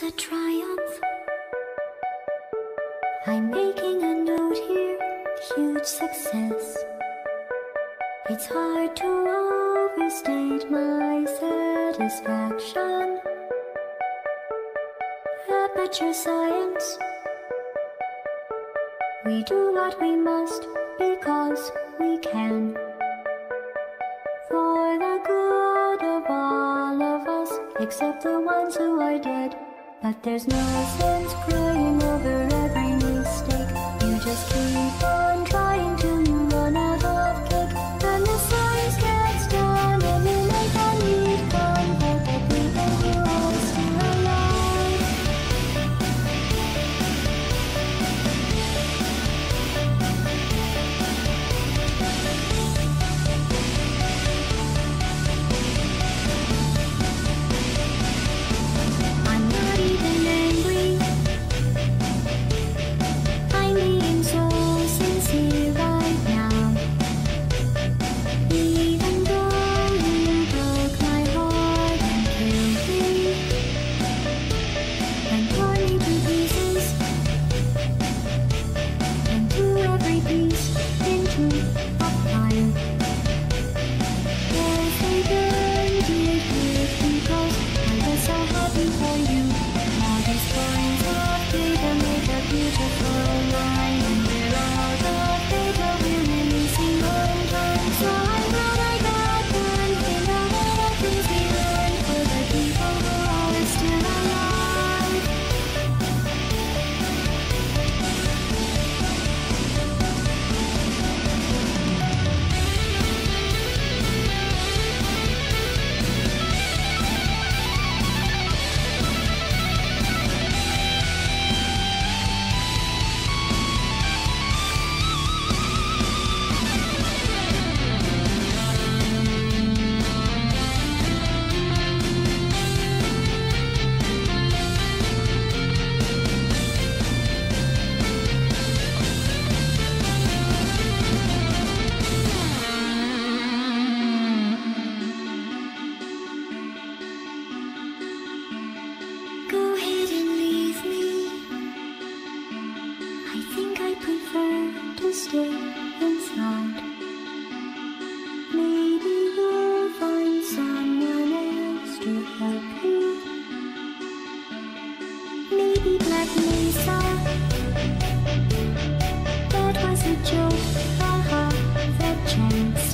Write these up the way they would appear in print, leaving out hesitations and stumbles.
It's a triumph. I'm making a note here, huge success. It's hard to overstate my satisfaction. Aperture science. We do what we must because we can. For the good of all of us, except the ones who are dead. But there's no sense crying over every mistake. You just keep on trying till you run out of cake. And the science gets done and you make a neat comfort that people who are still alive. I'm not even angry. I'm being so sincere right now. Even though you broke my heart and killed me and tore me to pieces, and threw every piece into a pile. Yes, I burned it with because I was so happy for you. All these points of data make a beautiful line, and we're out of data, we're releasing on time. So I'm glad I got one thing out of the things we learned for the people who are still alive. Go ahead and leave me. I think I prefer to stay inside. Maybe you'll find someone else to help you. Maybe Black Mesa. That was a joke, haha, that chance.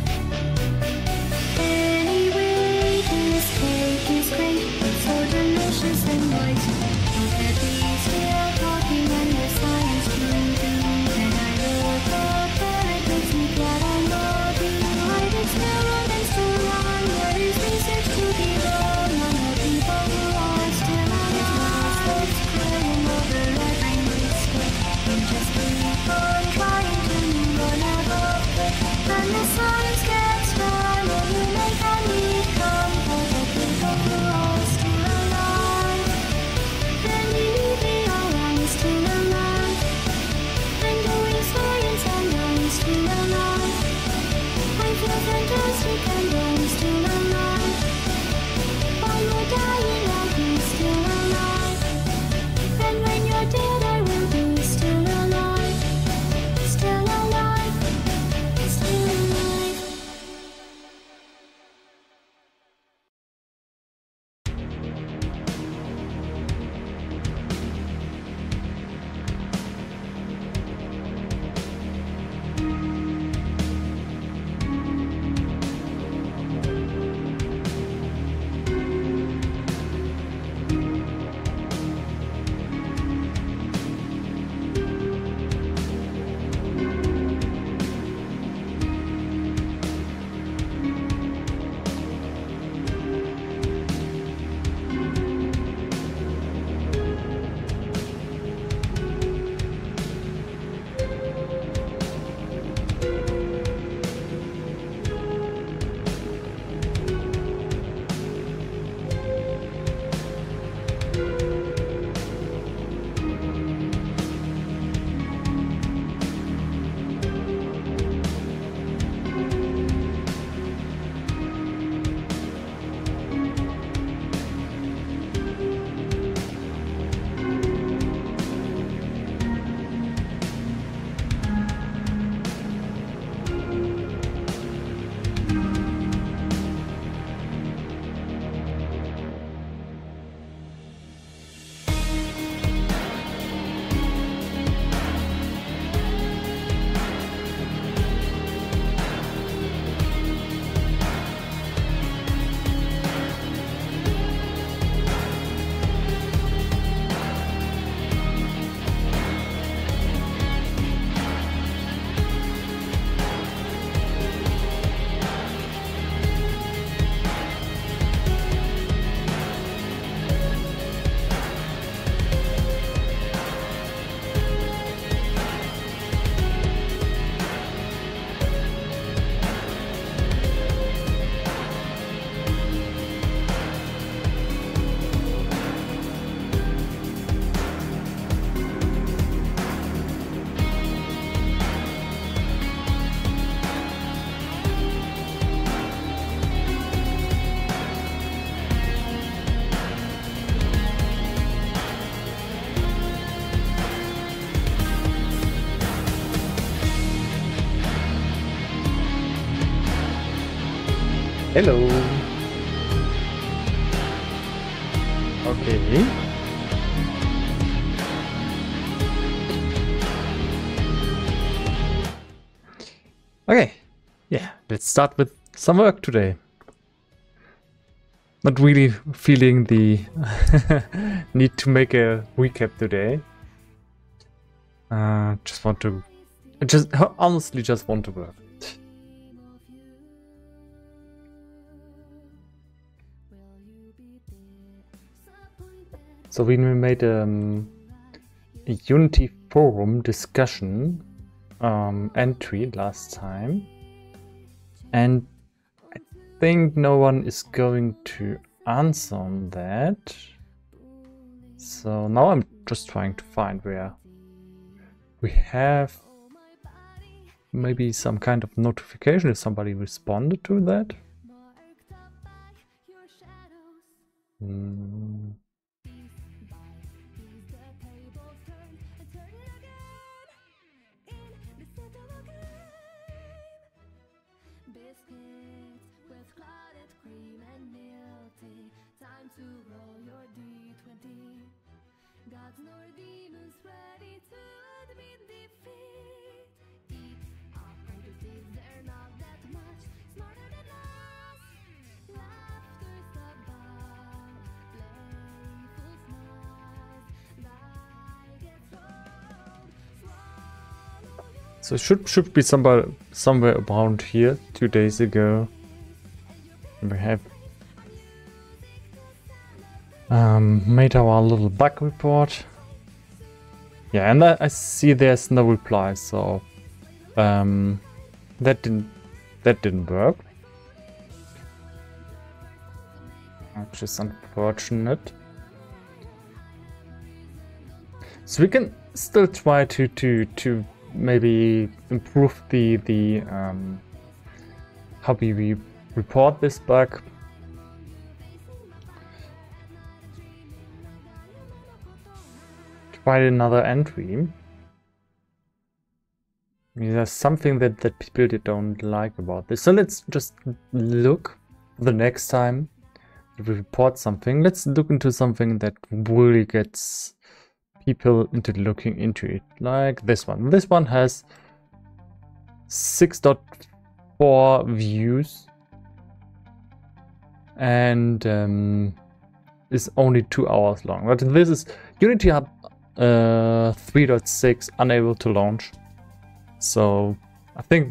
Anyway, this cake is great. It's so delicious and moist. Look at these here talking and the science proving. Then I look up and it makes me glad I love you. I did experiments to run. There is research to be done on the people who are still alive. Let's crying over Hello. Okay. Okay. Yeah, let's start with some work today. Not really feeling the need to make a recap today. Just want to, honestly just want to work. So we made a Unity forum discussion entry last time, and I think no one is going to answer on that. So now I'm just trying to find where we have maybe some kind of notification if somebody responded to that. So it should be somewhere around here 2 days ago. We have made our little bug report. Yeah, and I see there's no reply, so that didn't work, which is unfortunate. So we can still try to maybe improve the how we report this bug. Try another entry. There's something that people don't like about this. So let's just look the next time we report something. Let's look into something that really gets people into looking into it, like this one. This one has 6.4 views and is only 2 hours long. But this is Unity Hub 3.6 unable to launch. So I think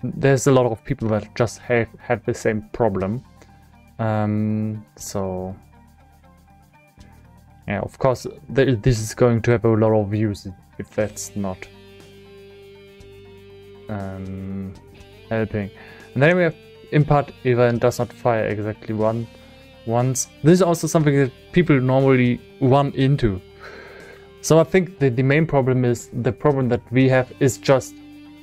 there's a lot of people that just have the same problem. So yeah, of course, this is going to have a lot of views if that's not helping. And then we have impart event does not fire exactly once. This is also something that people normally run into. So I think the main problem is the problem that we have is just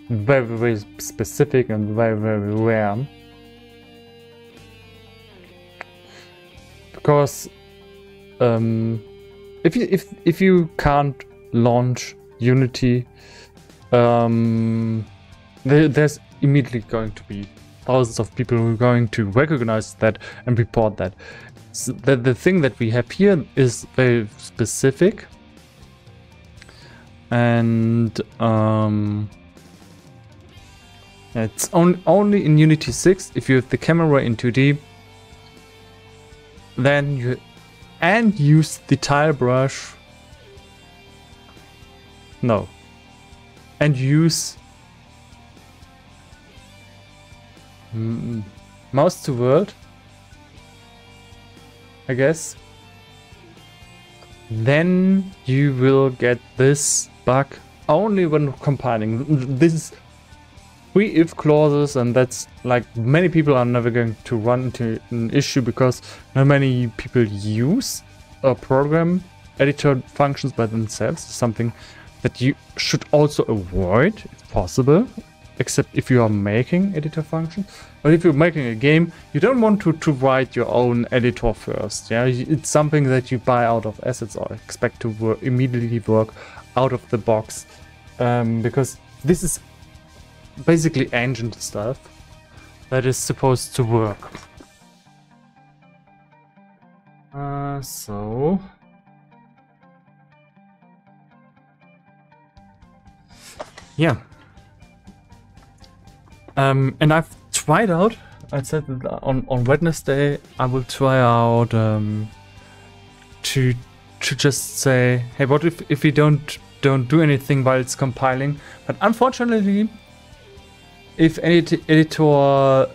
very, very specific and very, very rare. Because if you can't launch Unity, there's immediately going to be thousands of people who are going to recognize that and report that. So the thing that we have here is very specific, and it's only in Unity 6. If you have the camera in 2D, then you use the tile brush. No. And use mouse to world, I guess. Then you will get this bug only when compiling. This is 3 if clauses, and that's like many people are never going to run into an issue because not many people use a program editor functions by themselves. It's something that you should also avoid if possible, except if you are making editor functions. But if you're making a game, you don't want to write your own editor first. Yeah, it's something that you buy out of assets or expect to immediately work out of the box, because this is basically engine stuff. that is supposed to work. So yeah. And I've tried out. I said that on Wednesday I will try out to just say, hey, what if we don't do anything while it's compiling? But unfortunately, if any editor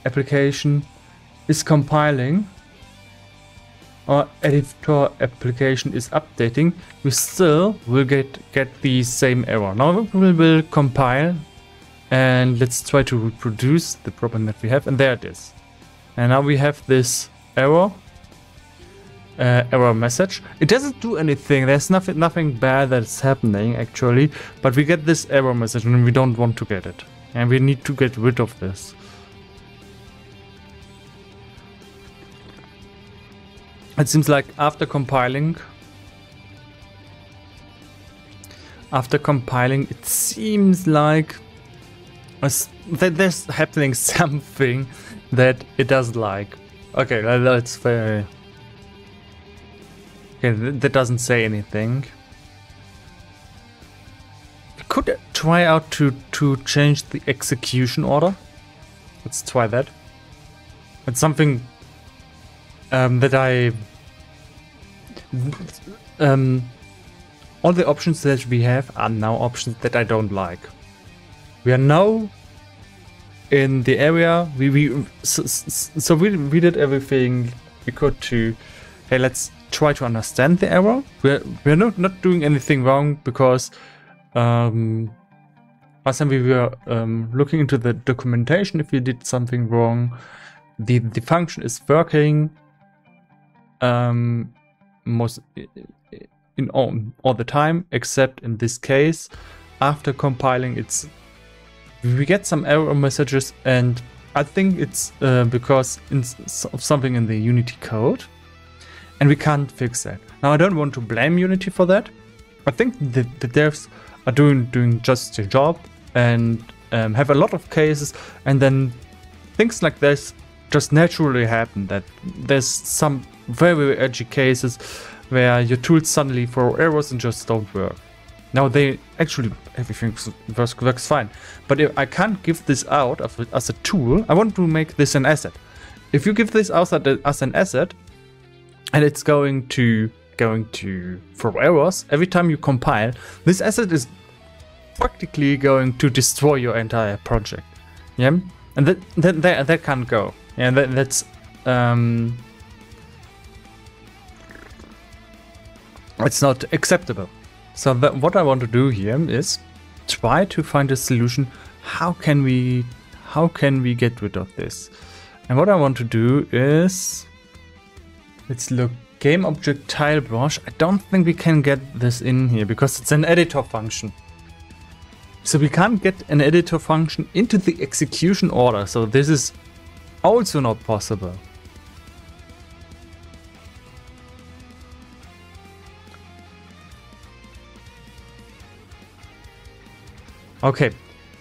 application is compiling or editor application is updating, we still will get the same error. Now we will compile and let's try to reproduce the problem that we have, and there it is. And now we have this error message. It doesn't do anything. There's nothing bad that's happening actually, but we get this error message and we don't want to get it, and we need to get rid of this. It seems like after compiling, it seems like there's happening something that it doesn't like. Okay, that's very... Okay, that doesn't say anything. We could try out to change the execution order. Let's try that. It's something that all the options that we have are now options that I don't like. We are now in the area we did everything we could to, hey, let's try to understand the error. We're not doing anything wrong, because last time we were looking into the documentation. If we did something wrong, the function is working most in all the time, except in this case after compiling we get some error messages, and I think it's because of something in the Unity code, and we can't fix that. Now I don't want to blame Unity for that. I think the devs are doing just their job and have a lot of cases, and then things like this just naturally happen, that there's some very edgy cases where your tools suddenly throw errors and just don't work. Now everything works fine, but if I can't give this out as a tool, I want to make this an asset. If you give this out as an asset, and it's going to throw errors every time you compile, this asset is practically going to destroy your entire project. Yeah, and that can't go. Yeah, that's it's not acceptable. So what I want to do here is try to find a solution. How can we get rid of this? And what I want to do is, let's look, game object tile brush. I don't think we can get this in here because it's an editor function. So we can't get an editor function into the execution order. So this is also not possible. Okay,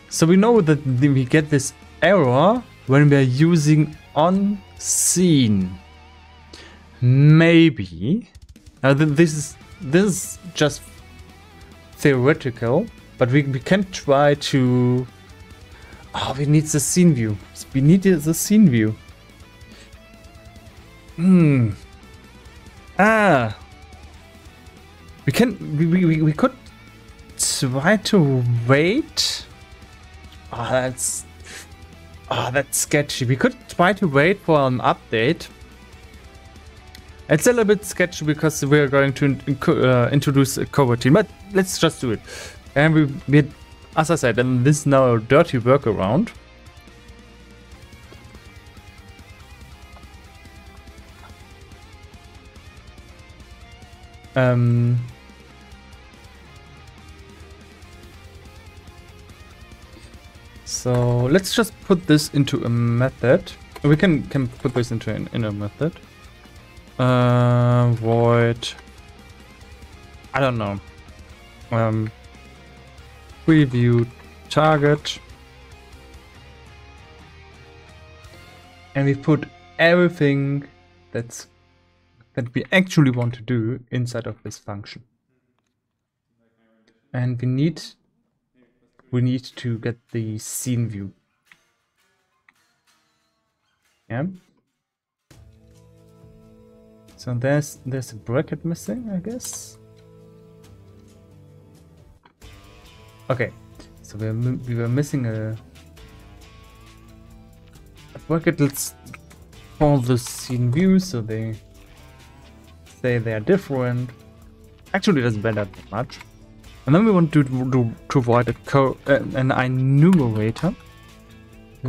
so we know that we get this error when we are using on scene. Maybe now this is just theoretical, but we can try to. Oh, we need the scene view. We need the scene view. We could try to wait. That's sketchy. We could try to wait for an update. It's a little bit sketchy because we're going to introduce a coroutine, but let's just do it. And we as I said, and this is now a dirty workaround. So let's just put this into a method. We can put this into an inner method. Void. I don't know. Preview target. And we put everything that we actually want to do inside of this function. And we need to get the scene view. Yeah. So there's a bracket missing, I guess. Okay, so we were missing a bracket. Let's call this scene view so they say they are different. Actually, it doesn't matter that much. And then we want to provide an enumerator.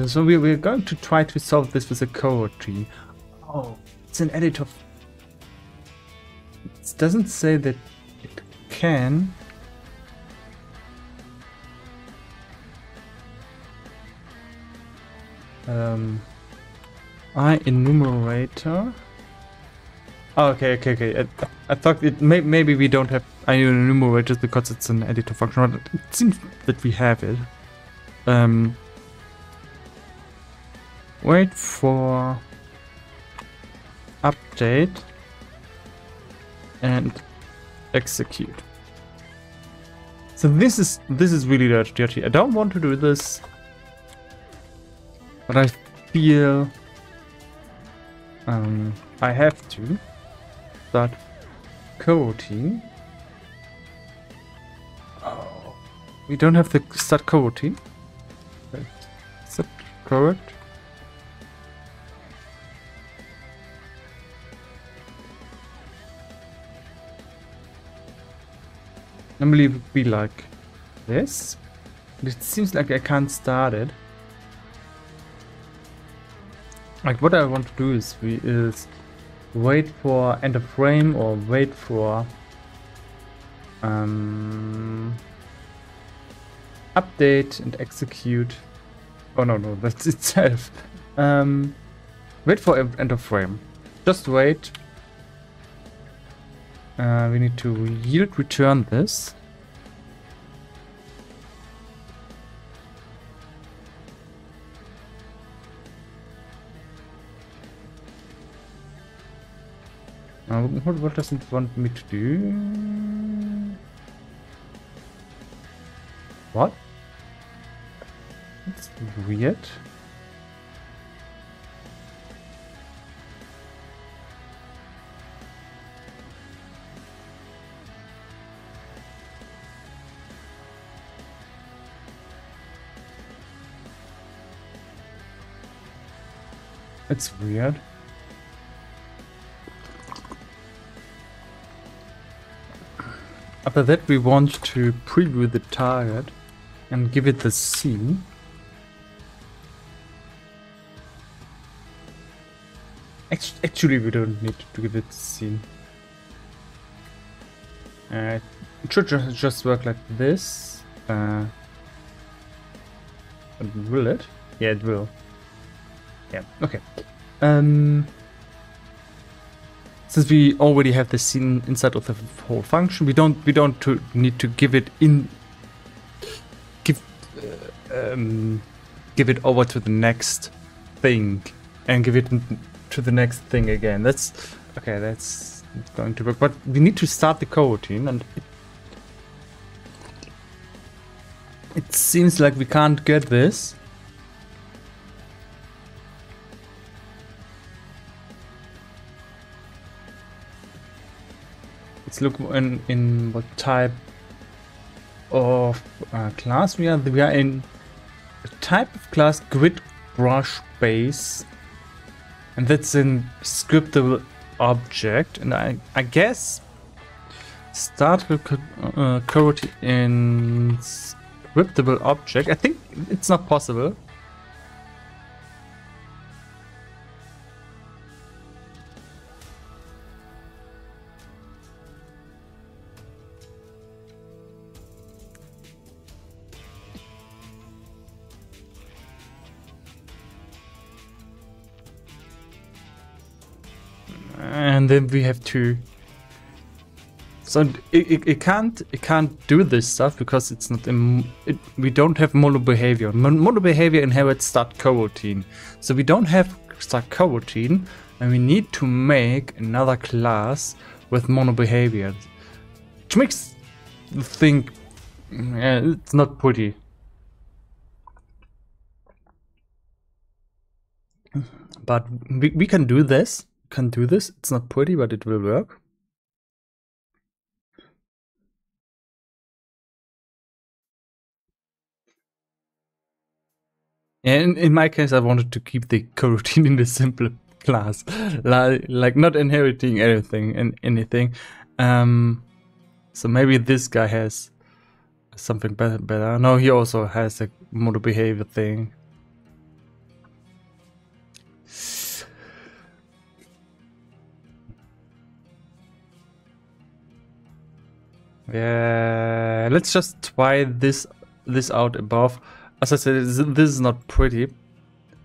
So we're going to try to solve this with a coroutine. Oh, it's an editor. It doesn't say that it can. Enumerator. Oh, okay. I thought it maybe we don't have enumerators because it's an editor function. But it seems that we have it. Wait for update and execute. So this is really dirty. I don't want to do this, but I feel I have to start coroutine. Oh, we don't have the start coroutine. Is that correct? Normally it would be like this. It seems like I can't start it. Like what I want to do is wait for end of frame or wait for update and execute. Oh no, that's itself. Wait for end of frame. Just wait. We need to yield return this. What does it want me to do? What? That's weird. It's weird. After that we want to preview the target and give it the scene. Actually we don't need to give it the scene. It should just work like this. Will it? Yeah, it will. Yeah, okay. Since we already have the scene inside of the whole function, we don't need to give it give it over to the next thing and give it to the next thing again. That's okay. That's going to work, but we need to start the coroutine, and it seems like we can't get this. Let's look in what type of class we are. We are in a type of class grid brush base, and that's in scriptable object. And I guess start with coroutine in scriptable object. I think it's not possible. And then we have to. So it can't do this stuff because it's not in. We don't have mono behavior. Mono behavior inherits start coroutine, so we don't have extra coroutine, and we need to make another class with mono behavior, which makes the thing, it's not pretty. But we can do this. It's not pretty, but it will work. And in my case, I wanted to keep the coroutine in the simple class, like not inheriting anything. So maybe this guy has something better. No, he also has a motor behavior thing. Yeah, let's just try this out above. As I said, this is not pretty,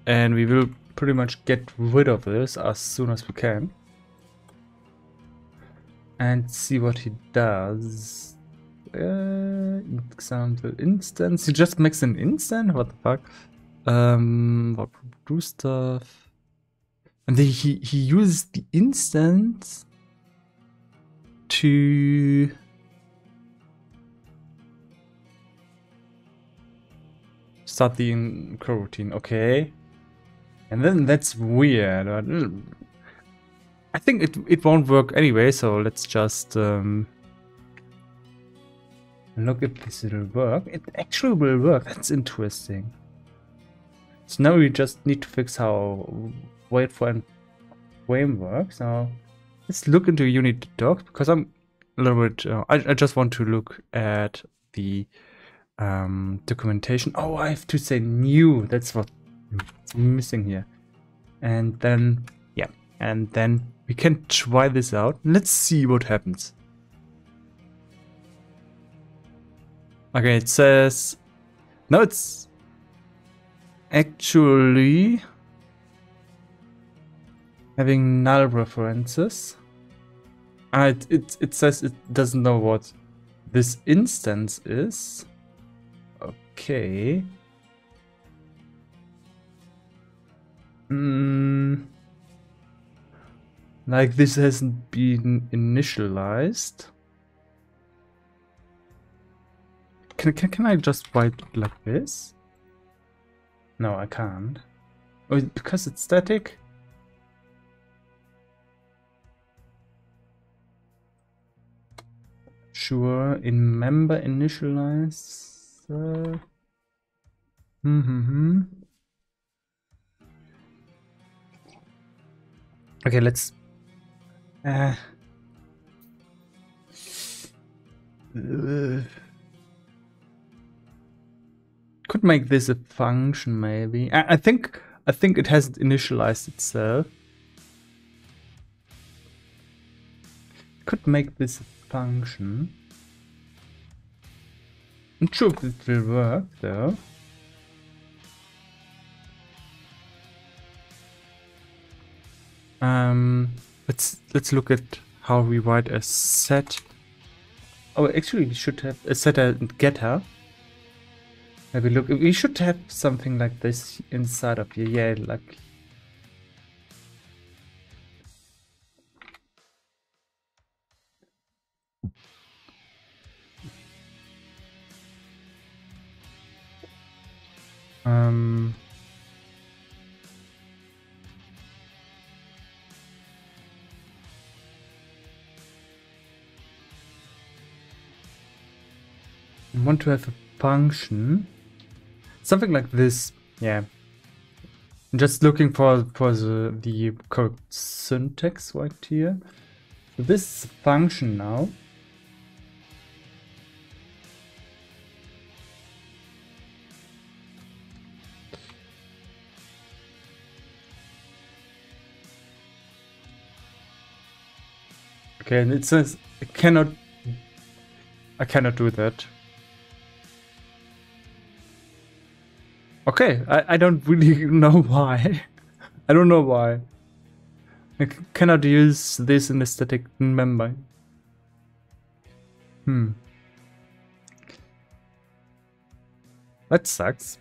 and we will pretty much get rid of this as soon as we can. And see what he does. Example instance. He just makes an instant? What the fuck? What do stuff? And then he uses the instance to start the coroutine, okay. And then that's weird. I think it won't work anyway, so let's just look if this will work. It actually will work. That's interesting. So now we just need to fix how wait for and frame works. Now let's look into unit docs, because I'm a little bit I just want to look at the documentation. Oh, I have to say new. That's what's missing here. And then yeah, and then we can try this out. Let's see what happens. Okay, it says no, it's actually having null references. It says it doesn't know what this instance is. Okay. Like this hasn't been initialized. Can I just write it like this? No, I can't. Oh, because it's static? Sure, in member initialize. Okay, let's could make this a function maybe. I think it hasn't initialized itself. Could make this a function. I'm sure it will work though. Let's look at how we write a set. Oh, actually we should have a setter and getter. Have a look. We should have something like this inside of here. Yeah, like I want to have a function, something like this. Yeah, I'm just looking for the correct syntax right here. So this is a function now. Okay, and it says I cannot do that. Okay, I don't really know why. I don't know why. I cannot use this in a static member. That sucks.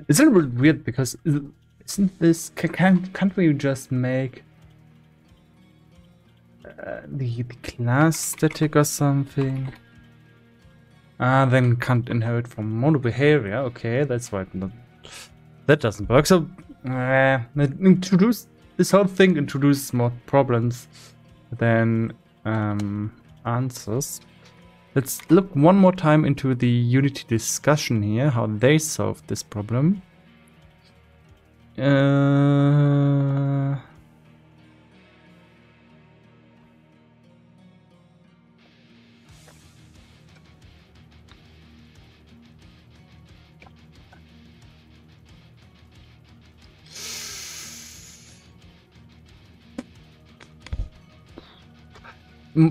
It's a little bit weird because isn't this can't we just make the class static or something? Then can't inherit from mono behavior. Okay, that's right. That doesn't work. So introduce this whole thing introduces more problems than answers. Let's look one more time into the Unity discussion here, how they solved this problem.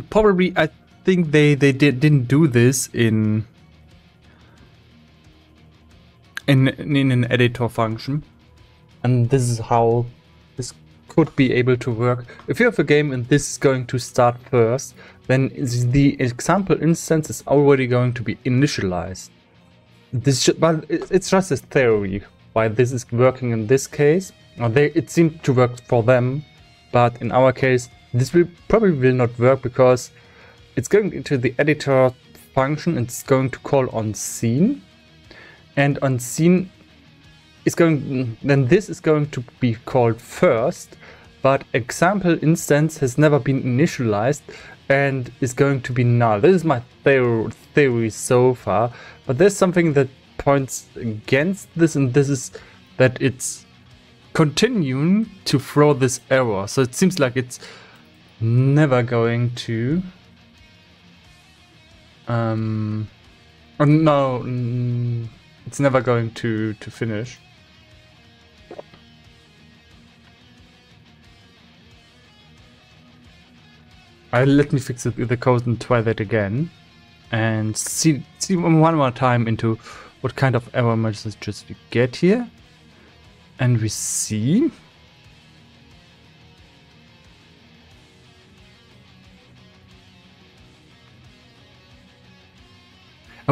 Probably, I think they didn't do this in an editor function, and this is how this could be able to work. If you have a game and this is going to start first, then the example instance is already going to be initialized. But it's just a theory why this is working in this case. It seemed to work for them, but in our case this probably will not work because it's going into the editor function. It's going to call on scene, and on scene is going. Then this is going to be called first, but example instance has never been initialized and is going to be null. This is my theory so far, but there's something that points against this, and this is that it's continuing to throw this error. So it seems like it's never going to no, it's never going to finish. Let me fix the code and try that again and see one more time into what kind of error messages we get here, and we see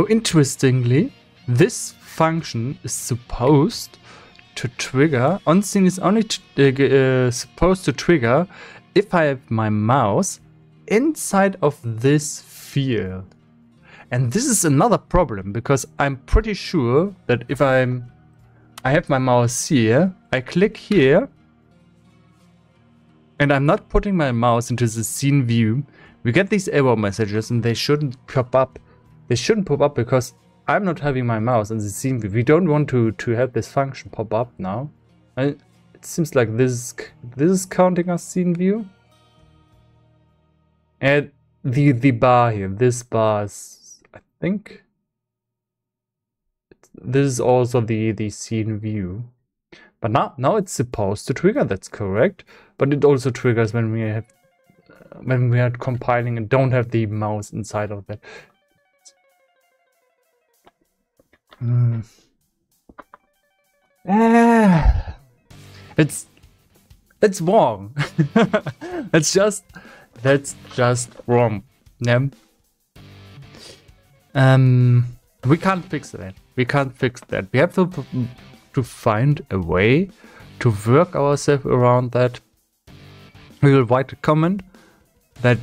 interestingly, this function is supposed to trigger. OnScene is only supposed to trigger if I have my mouse inside of this field. And this is another problem, because I'm pretty sure that if I have my mouse here, I click here, and I'm not putting my mouse into the scene view, we get these error messages, and they shouldn't pop up. They shouldn't pop up because I'm not having my mouse in the scene view. We don't want to have this function pop up now. It seems like this is counting as scene view. And the bar here, this bar is, I think, this is also the scene view. But now it's supposed to trigger. That's correct. But it also triggers when we are compiling and don't have the mouse inside of that. It's wrong. That's just wrong. Yeah. We can't fix that. We can't fix that. We have to find a way to work ourselves around that. We will write a comment that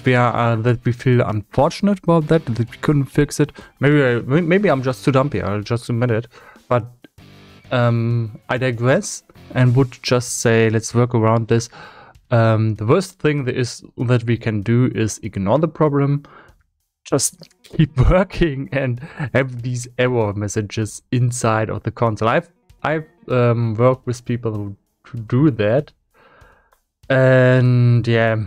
we feel unfortunate about that we couldn't fix it. Maybe I'm just too dumpy. I'll just admit it. But I digress and would just say let's work around this. The worst thing that we can do is ignore the problem. Just keep working and have these error messages inside of the console. I've worked with people who do that, and yeah.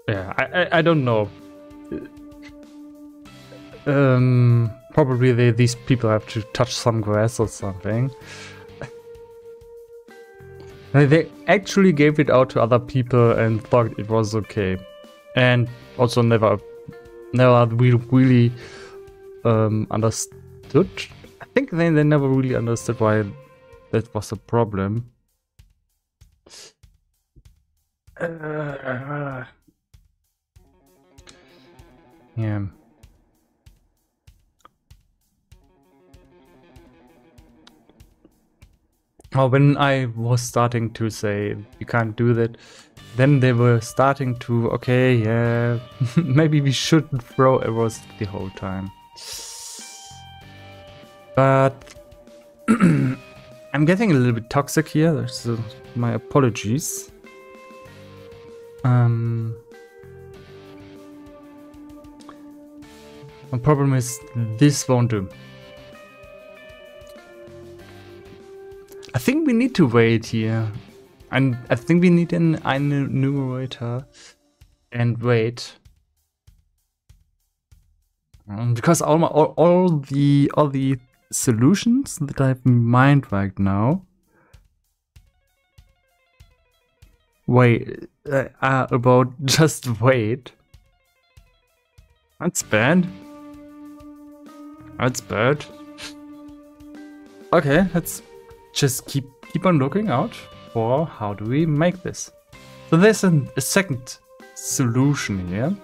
Yeah, I don't know. Probably these people have to touch some grass or something. They actually gave it out to other people and thought it was okay, and also never really understood. I think they never really understood why that was a problem. Yeah. Oh, when I was starting to say you can't do that, then they were starting to, okay, yeah, maybe we shouldn't throw arrows the whole time. But I'm getting a little bit toxic here, so my apologies. My problem is this won't do. I think we need to wait here. And I think we need an enumerator and wait. Because all the solutions that I have in mind right now are about just wait. That's bad. That's bad. Okay, let's just keep on looking out for how do we make this. So there's a second solution here.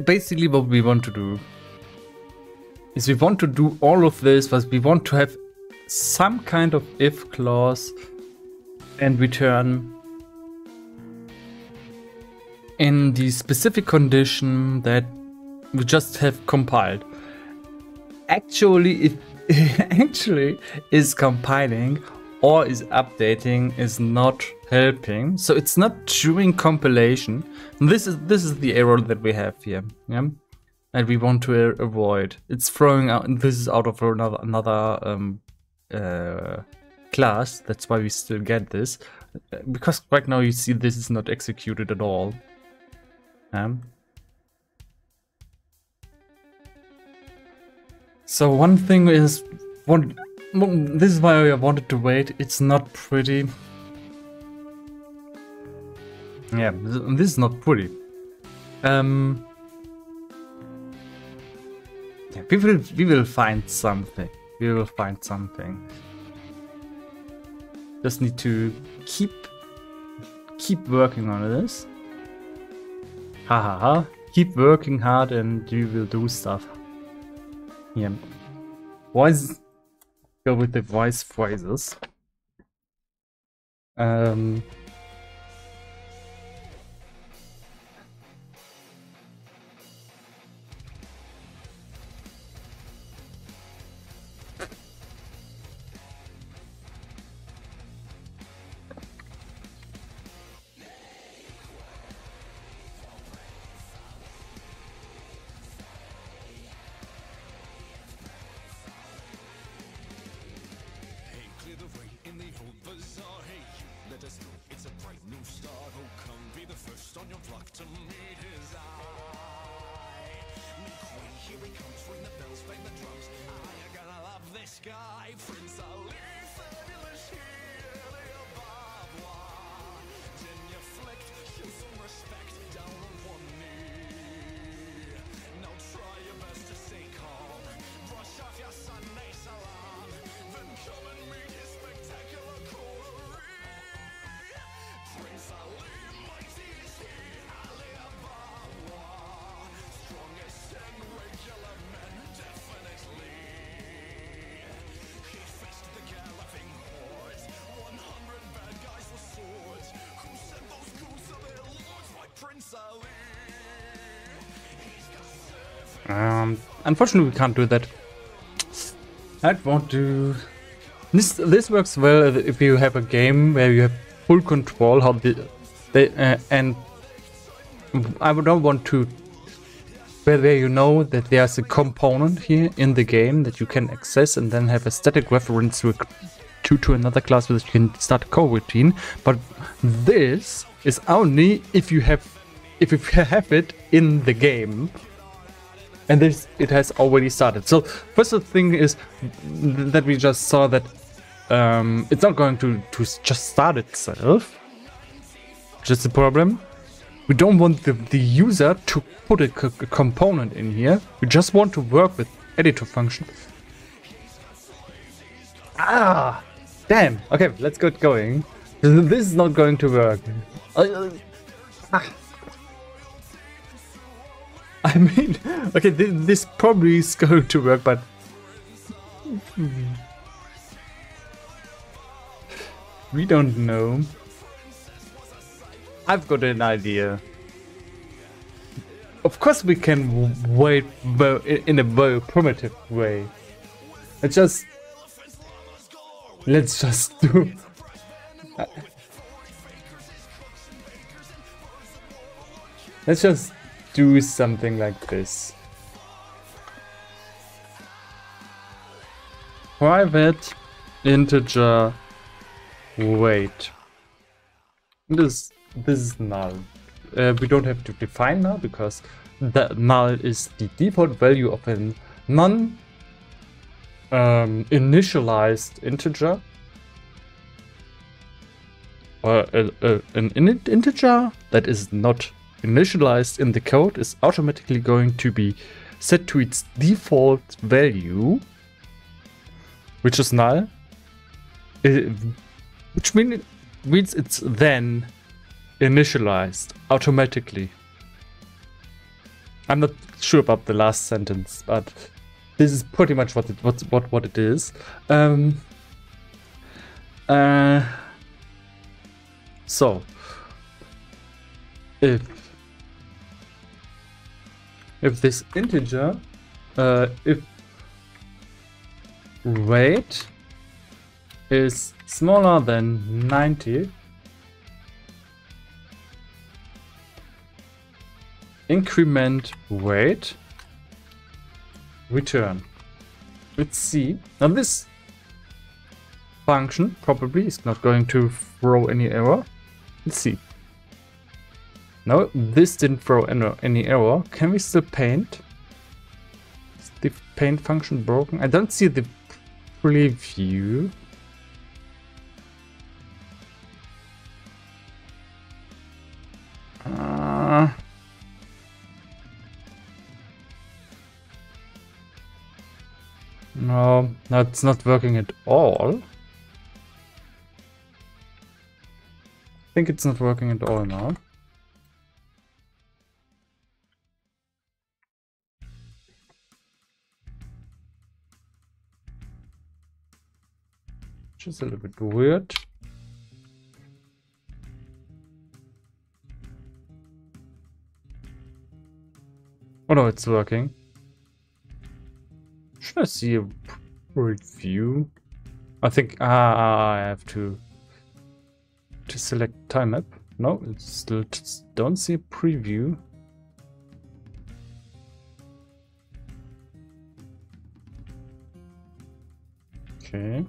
Basically what we want to do is we want to do all of this, but we want to have some kind of if clause and return in the specific condition that we just have compiled. Actually, it actually is compiling or is updating is not helping, so it's not during compilation. This is the error that we have here, yeah, and we want to avoid. It's throwing out, and this is out of another class. That's why we still get this, because right now you see this is not executed at all. So one thing is this is why I wanted to wait. It's not pretty. Yeah, this is not pretty. Yeah, we will find something. We will find something. Just need to keep working on this. Ha ha ha. Keep working hard and you will do stuff. Yeah. Wise. Go with the wise phrases. Unfortunately, we can't do that. I want to. This works well if you have a game where you have full control how and I don't want to where you know that there's a component here in the game that you can access and then have a static reference to another class with which you can start a coroutine. But this is only if you have it in the game. And this, it has already started. So first thing is that we just saw that it's not going to just start itself. Just the problem. We don't want the user to put a component in here. We just want to work with editor function. Ah, damn. Okay, let's get going. This is not going to work. I mean, okay, this probably is going to work, but we don't know. I've got an idea. Of course we can wait in a very primitive way. Let's just do... Let's just do something like this. Private integer weight. This is null. We don't have to define null because the null is the default value of a initialized integer. Or an integer that is not initialized in the code is automatically going to be set to its default value, which is null, which means it's then initialized automatically. I'm not sure about the last sentence, but this is pretty much what it is. So if this integer, if weight is smaller than 90, increment weight, return. Let's see. Now this function probably is not going to throw any error. Let's see. No, this didn't throw any error. Can we still paint? Is the paint function broken? I don't see the preview. No, it's not working at all. I think it's not working at all now. Which is a little bit weird. Oh no, it's working. Should I see a preview? I think I have to select time map. No, it's still don't see a preview. Okay.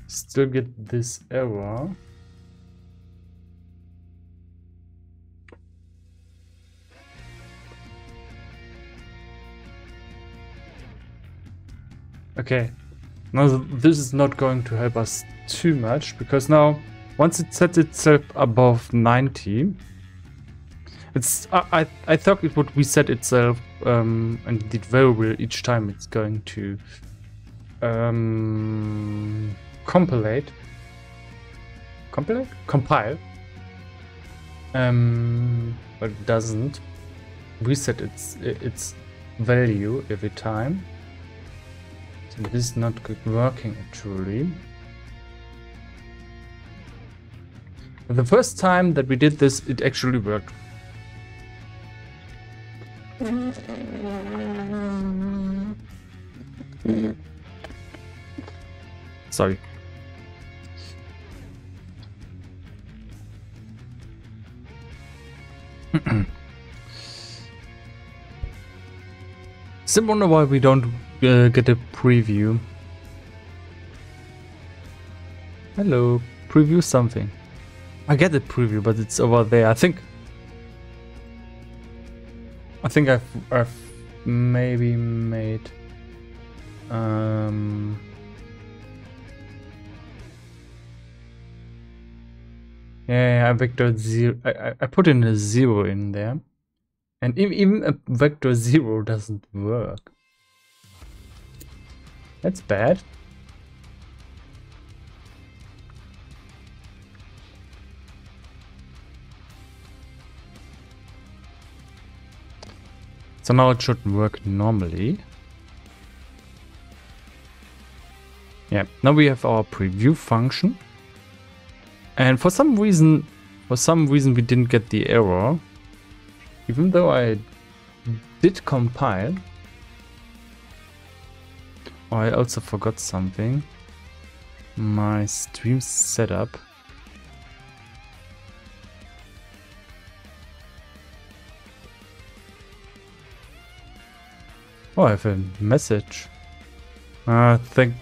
Still get this error. Okay, now this is not going to help us too much because now once it sets itself above 90, it's I thought it would reset itself and the variable each time it's going to compile, but it doesn't reset its value every time. So this is not good working actually. The first time that we did this, it actually worked. Sorry. Still wonder why we don't get a preview. Hello, preview something. I get the preview, but it's over there. I think I've maybe made yeah, I vectored 0. I put in a 0 in there, and even a vector 0 doesn't work. That's bad. So now it should work normally. Yeah, now we have our preview function. And for some reason we didn't get the error. Even though I did compile. Oh, I also forgot something. My stream setup. Oh, I have a message. Think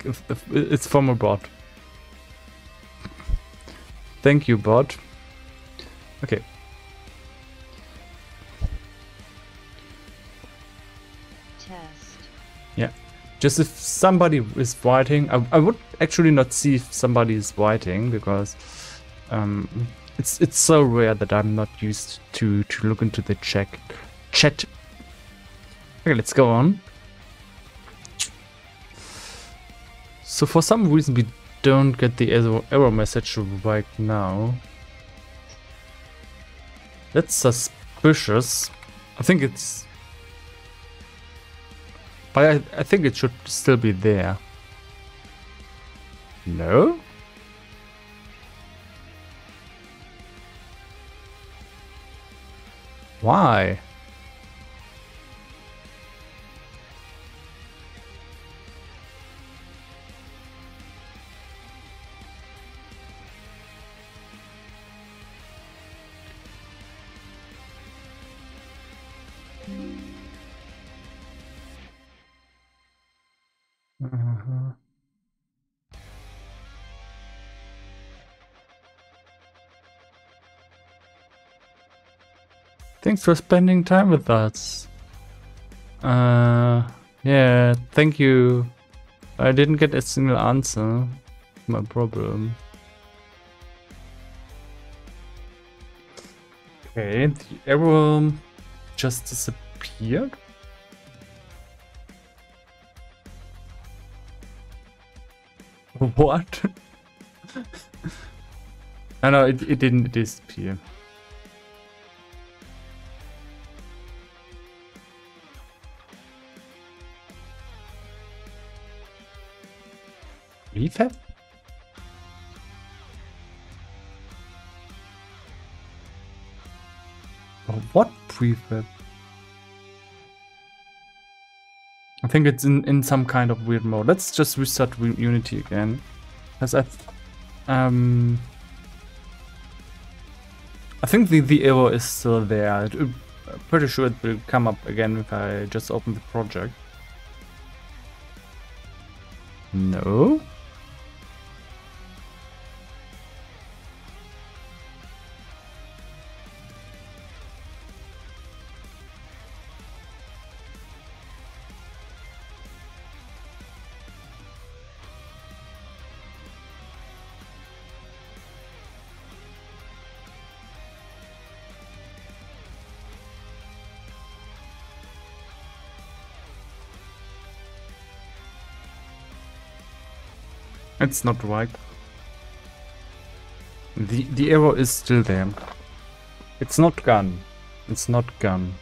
it's from a bot. Thank you, bot. Okay. Test. Yeah. Just if somebody is writing, I would actually not see if somebody is writing because it's so rare that I'm not used to look into the chat. Okay, let's go on. So for some reason we don't get the error message right now. That's suspicious. I think it's... But I think it should still be there. No? Why? Thanks for spending time with us. Yeah, thank you. I didn't get a single answer. My problem. Okay, the error just disappeared. What? Oh, no, it didn't disappear. Prefab? Oh, what prefab? I think it's in some kind of weird mode. Let's just restart Unity again. Because I think the error is still there. I'm pretty sure it will come up again if I just open the project. No? It's not right. The error is still there. It's not gone. It's not gone.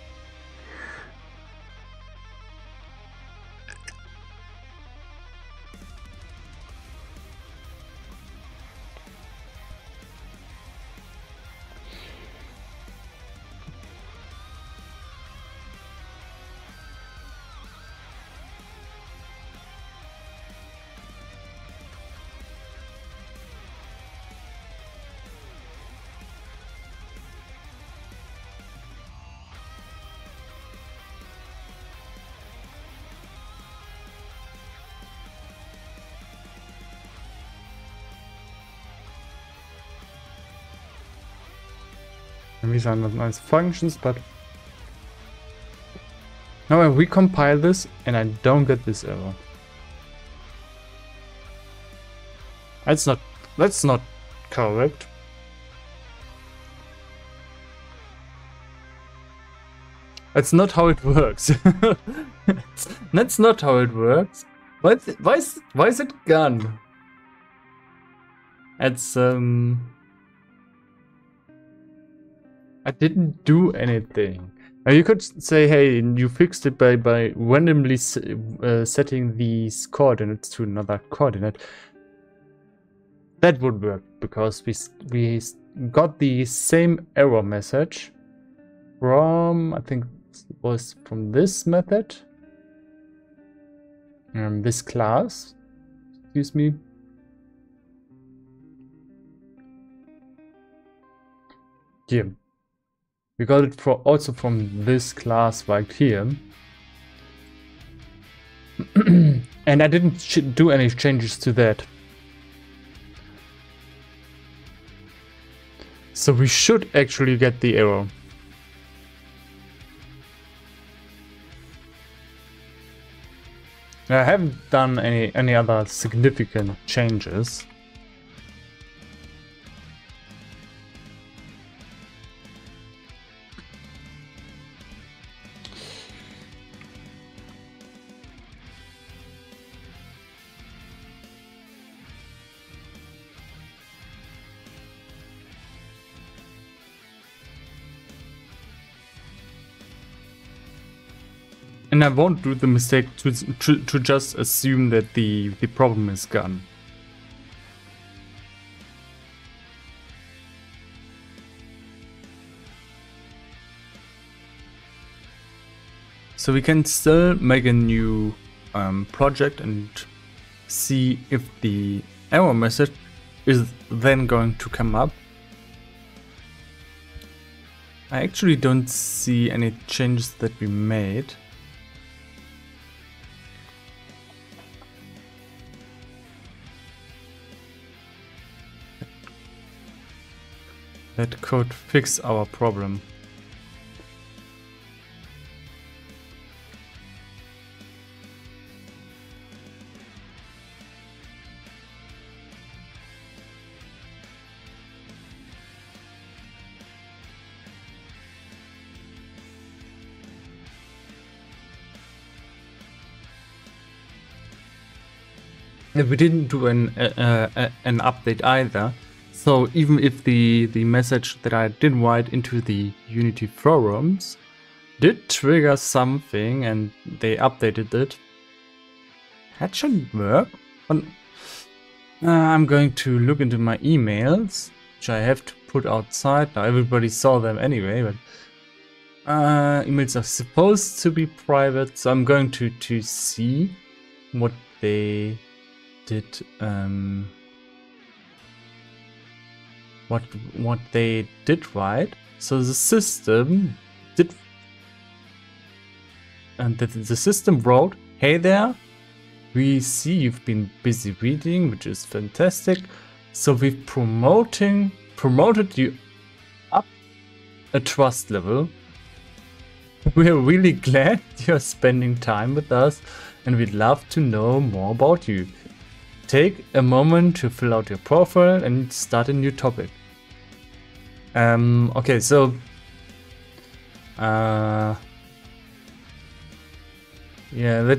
And these are not nice functions, but now I recompile this and I don't get this error. That's not correct. That's not how it works. That's not how it works. Why is it gone? It's I didn't do anything. Now you could say, hey, you fixed it by randomly setting these coordinates to another coordinate. That would work because we got the same error message from, I think it was from this method, this class. Excuse me. Here. We got it also from this class right here. And I didn't do any changes to that. So we should actually get the error. I haven't done any other significant changes. And I won't do the mistake to just assume that the problem is gone. So we can still make a new project and see if the error message is then going to come up. I actually don't see any changes that we made. That could fix our problem. We didn't do an update either. So even if the message that I did write into the Unity forums did trigger something and they updated it, that shouldn't work. I'm going to look into my emails, which I have to put outside. Now everybody saw them anyway, but emails are supposed to be private, so I'm going to see what they did. What they did right. So the system did, and the system wrote, "Hey there, we see you've been busy reading, which is fantastic. So we've promoted you up a trust level. We're really glad you're spending time with us, and we'd love to know more about you. Take a moment to fill out your profile and start a new topic." Okay, so yeah, that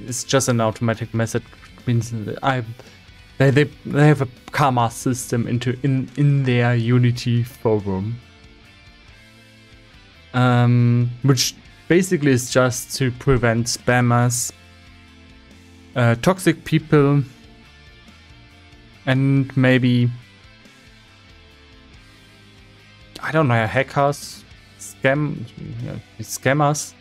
is just an automatic message, which means they have a karma system in their Unity forum, which basically is just to prevent spammers, toxic people, and maybe, I don't know, hackers, scammers,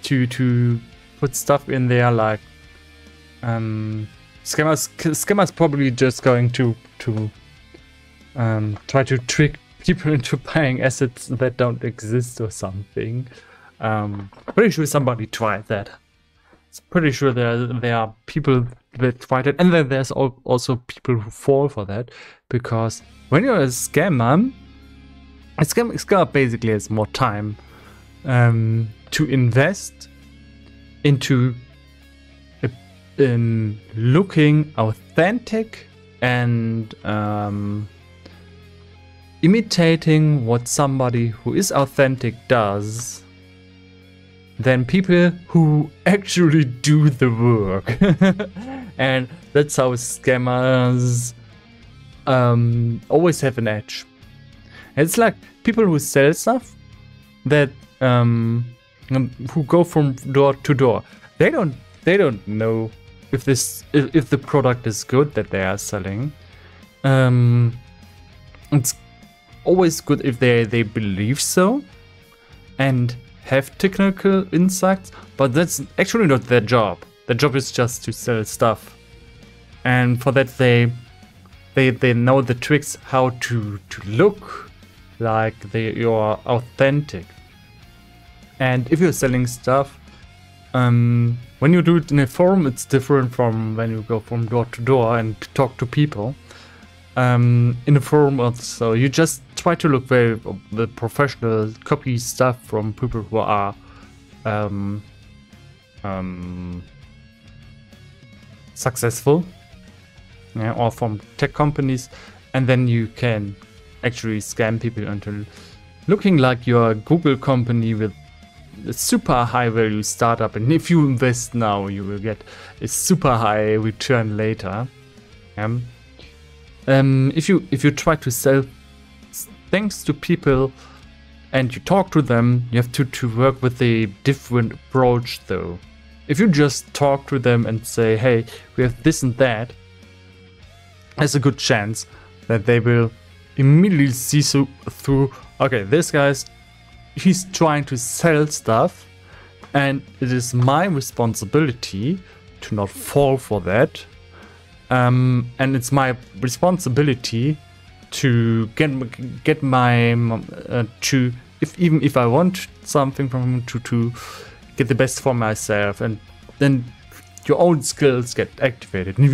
to put stuff in there like scammers probably just going to try to trick people into buying assets that don't exist or something. Pretty sure somebody tried that. It's pretty sure there are people that try that, and then there's also people who fall for that, because when you're a scammer basically has more time to invest into in looking authentic and imitating what somebody who is authentic does than people who actually do the work. And that's how scammers always have an edge. It's like people who sell stuff that who go from door to door. They don't know if the product is good that they are selling. It's always good if they believe so and have technical insights, but that's actually not their job. Their job is just to sell stuff, and for that they know the tricks how to look like you're authentic. And if you're selling stuff, when you do it in a forum, it's different from when you go from door to door and talk to people. In a forum also, you just try to look very the professional, copy stuff from people who are successful, yeah, or from tech companies, and then you can actually scam people into looking like you're a Google company with a super high value startup, and if you invest now, you will get a super high return later. If you try to sell things to people and you talk to them, you have to work with a different approach though. If you just talk to them and say, hey, we have this and that, there's a good chance that they will immediately see through, okay, this guy's, he's trying to sell stuff, and it is my responsibility to not fall for that. And it's my responsibility to get my even if I want something from him, to get the best for myself, and then your own skills get activated. And if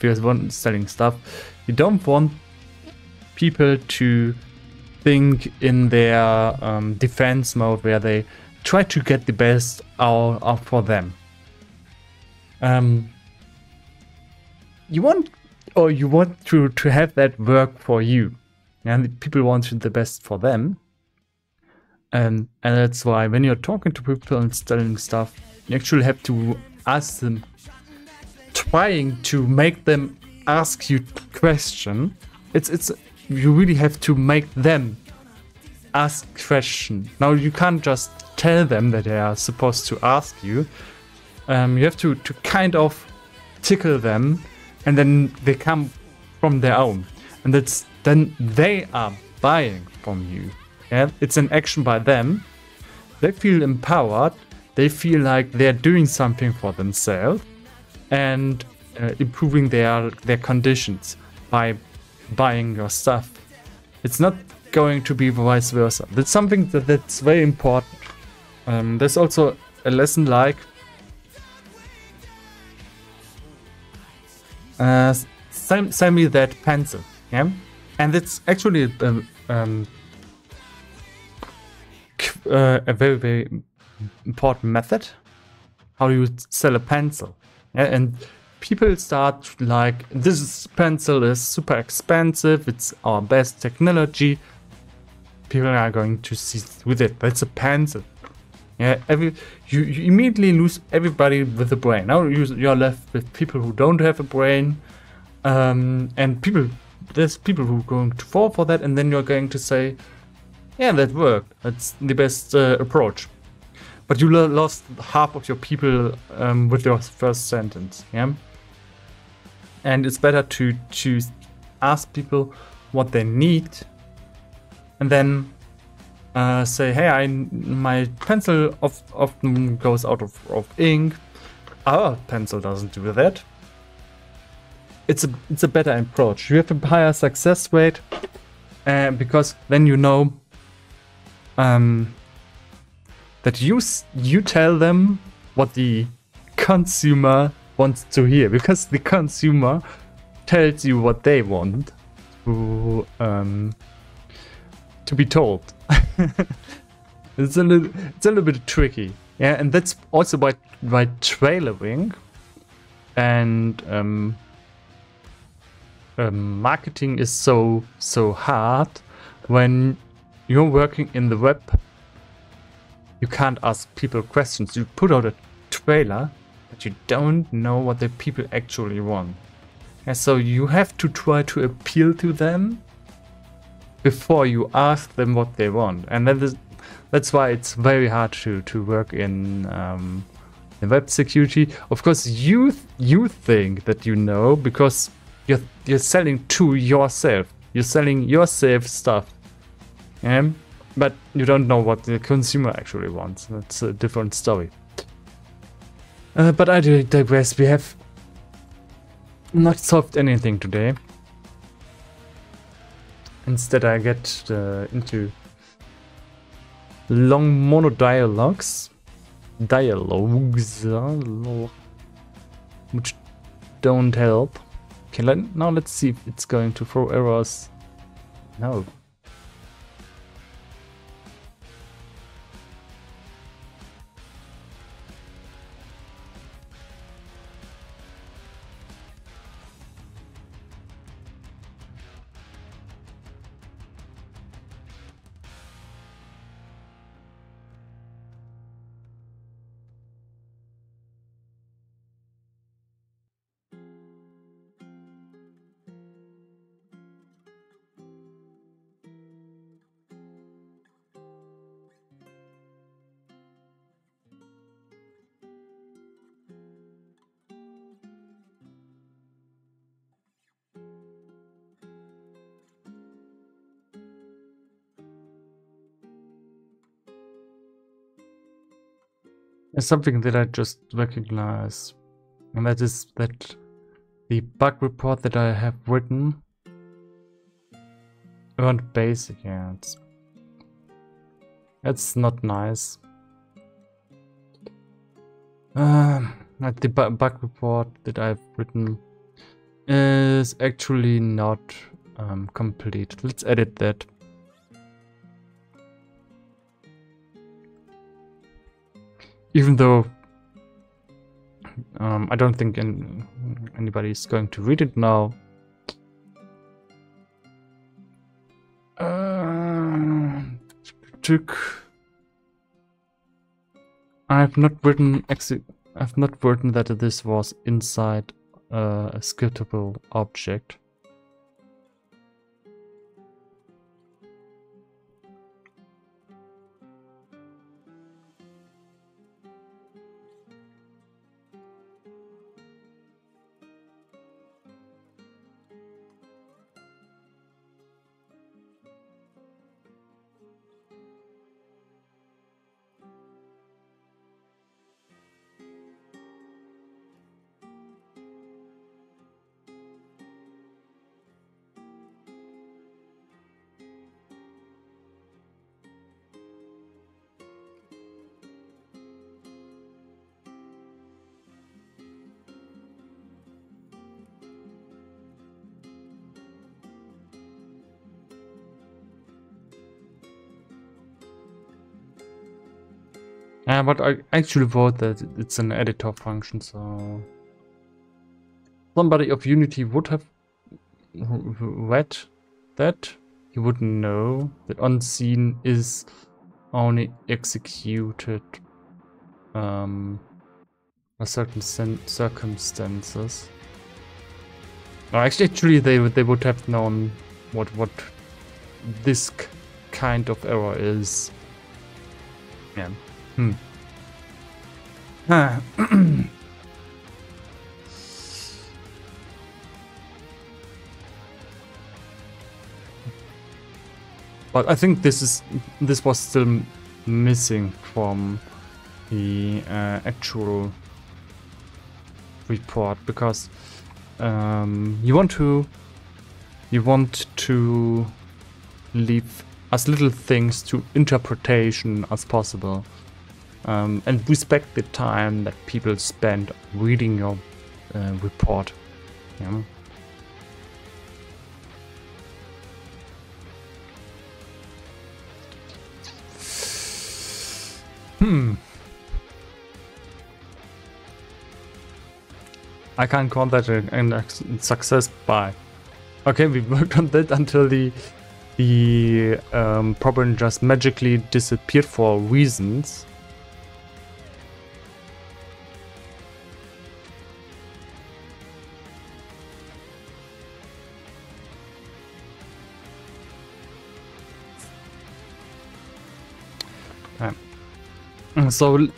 you're selling stuff, you don't want people to think in their defense mode where they try to get the best out for them. You want to have that work for you, and people want the best for them, and that's why when you're talking to people and selling stuff, you actually have to ask them, trying to make them ask you question. It's you really have to make them ask question. Now you can't just tell them that they are supposed to ask you. You have to kind of tickle them, and then they come from their own, and then they are buying from you. Yeah, it's an action by them. They feel empowered. They feel like they're doing something for themselves and improving their conditions by buying your stuff. It's not going to be vice versa. That's something that's very important. There's also a lesson like send me that pencil, yeah, and it's actually a very, very important method how you sell a pencil. Yeah, and people start like, this pencil is super expensive, it's our best technology. People are going to see with it, that's a pencil. Yeah, you immediately lose everybody with a brain. Now you're left with people who don't have a brain, and there's people who are going to fall for that, and then you're going to say, yeah, that worked. That's the best approach. But you lost half of your people with your first sentence. Yeah, and it's better to ask people what they need, and then say, hey, my pencil often goes out of ink. Our pencil doesn't do that. It's a better approach. You have a higher success rate, because then you know that you tell them what the consumer wants to hear, because the consumer tells you what they want to be told. It's a little bit tricky, yeah, and that's also by trailering and marketing is so hard when you're working in the web. You can't ask people questions. You put out a trailer, but you don't know what the people actually want. And so you have to try to appeal to them before you ask them what they want. And that's why it's very hard to work in web security. Of course, you think that you know because you're selling to yourself. You're selling yourself stuff. But you don't know what the consumer actually wants. That's a different story. But I digress. We have not solved anything today. Instead, I get into long monodialogues. Dialogues. Which don't help. Okay, now let's see if it's going to throw errors. No. There's something that I just recognize, and that is that the bug report that I have written earned basic ads. That's not nice. The bug report that I've written is actually not complete. Let's edit that. Even though I don't think anybody is going to read it now. I've not written that this was inside a scriptable object. But I actually wrote that it's an editor function, so somebody of Unity would have read that. He would know that unseen is only executed under certain circumstances. Actually, they would have known what this kind of error is. Yeah. But I think this was still missing from the actual report, because you want to leave as little things to interpretation as possible, and respect the time that people spend reading your report. Yeah. I can't call that a success by. Okay, we worked on that until the problem just magically disappeared for reasons. So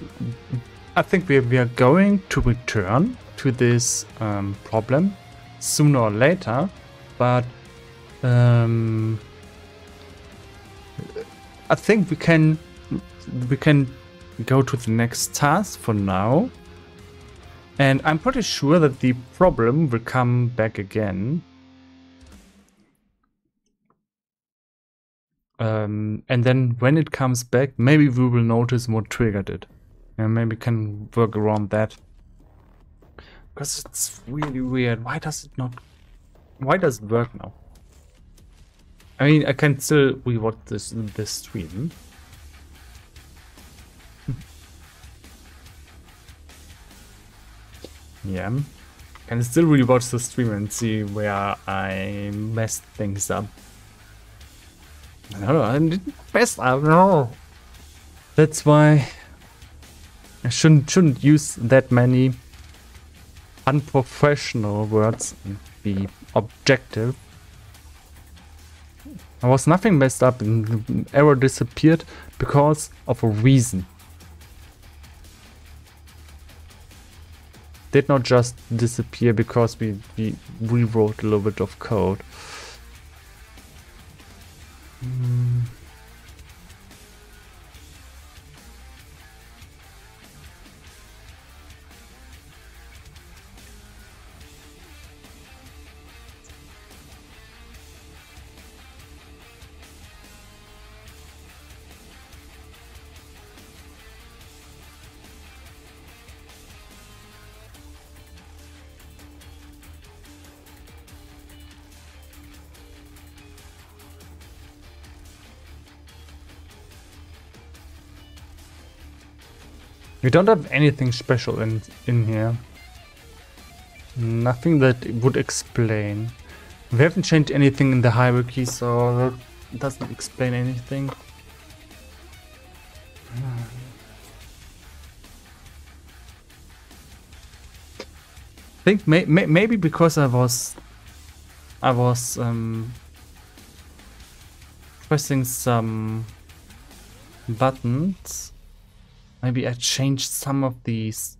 I think we are going to return to this problem sooner or later, but I think we can go to the next task for now, and I'm pretty sure that the problem will come back again. And then when it comes back, maybe we will notice what triggered it. And maybe we can work around that. Because it's really weird. Why does it work now? I mean, I can still rewatch this stream. Yeah. Can still rewatch the stream and see where I messed things up. No, I didn't mess up. No. That's why I shouldn't use that many unprofessional words and be objective. There was nothing messed up and the error disappeared because of a reason. Did not just disappear because we rewrote a little bit of code. We don't have anything special in here. Nothing that would explain. We haven't changed anything in the hierarchy, so that doesn't explain anything. I think maybe because I was pressing some buttons. Maybe I changed some of these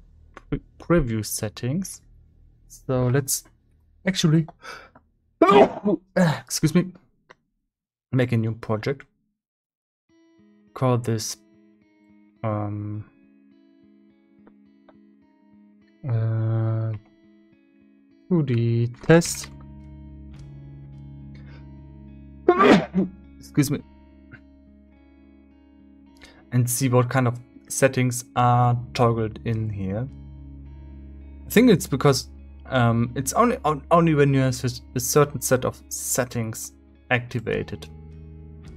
preview settings. So let's actually, excuse me, make a new project. Call this 2D test. Excuse me. And see what kind of settings are toggled in here. I think it's because it's only when you have a certain set of settings activated.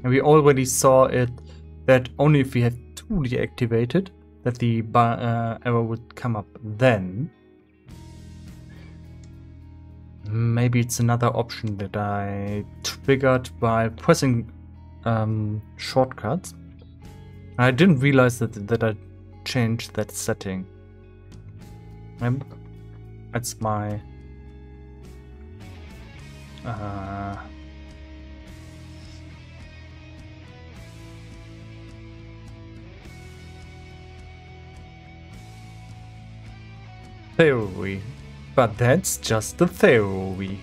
And we already saw it that only if we have 2D activated that the error would come up then. Maybe it's another option that I triggered by pressing shortcuts. I didn't realize that I changed that setting. That's my theory, but that's just a theory.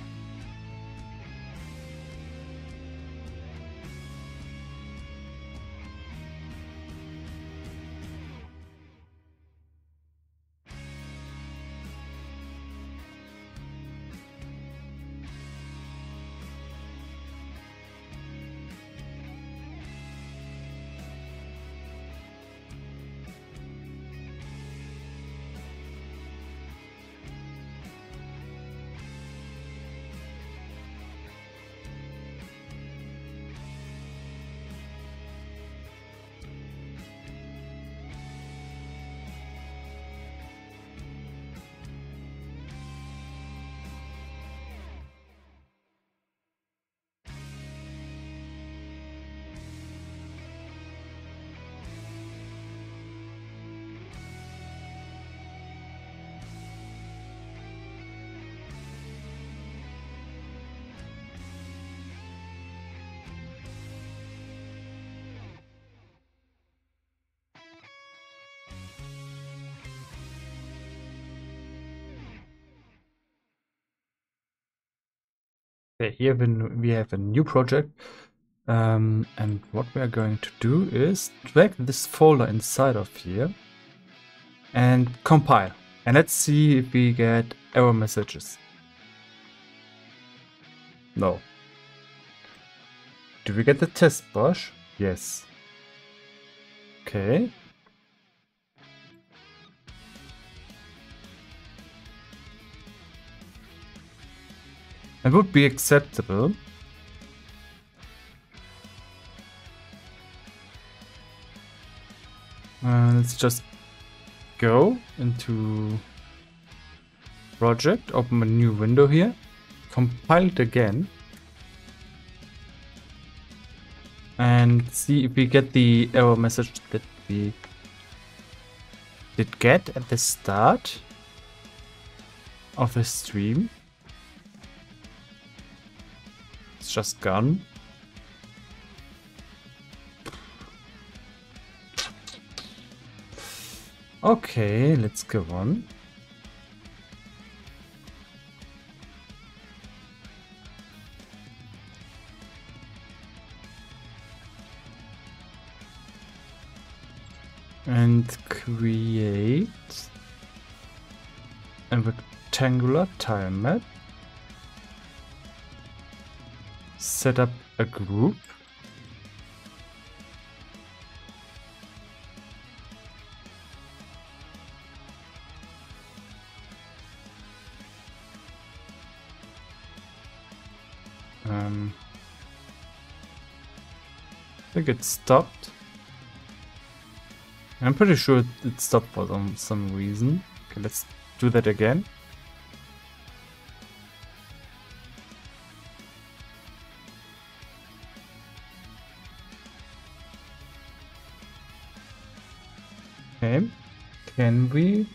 Okay, here we have a new project. And what we are going to do is drag this folder inside of here and compile. And let's see if we get error messages. No. Do we get the test brush? Yes. Okay. That would be acceptable. Let's just go into project, open a new window here, compile it again, and see if we get the error message that we did get at the start of the stream. It's just gone. Okay, let's go on. And create a rectangular tile map. Set up a group. I think it stopped. I'm pretty sure it stopped for some reason. Okay, let's do that again. Okay, can we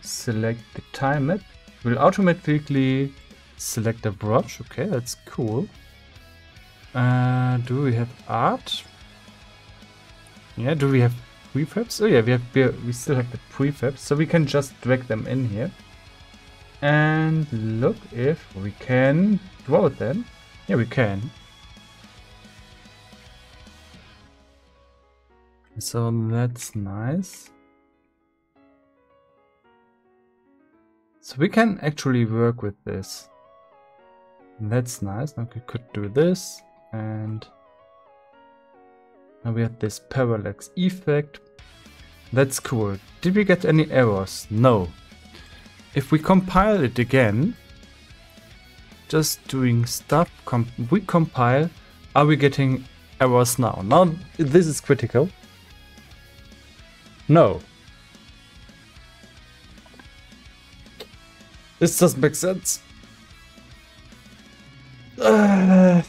select the tile map? It will automatically select a brush. Okay, that's cool. Do we have art? Yeah, do we have prefabs? Oh yeah, we still have the prefabs, so we can just drag them in here and look if we can draw them. Yeah, we can. So that's nice. So we can actually work with this. That's nice. Now we could do this, and now we have this parallax effect. That's cool. Did we get any errors? No. If we compile it again, just doing stuff, we compile, are we getting errors now? Now this is critical. No. This doesn't make sense. So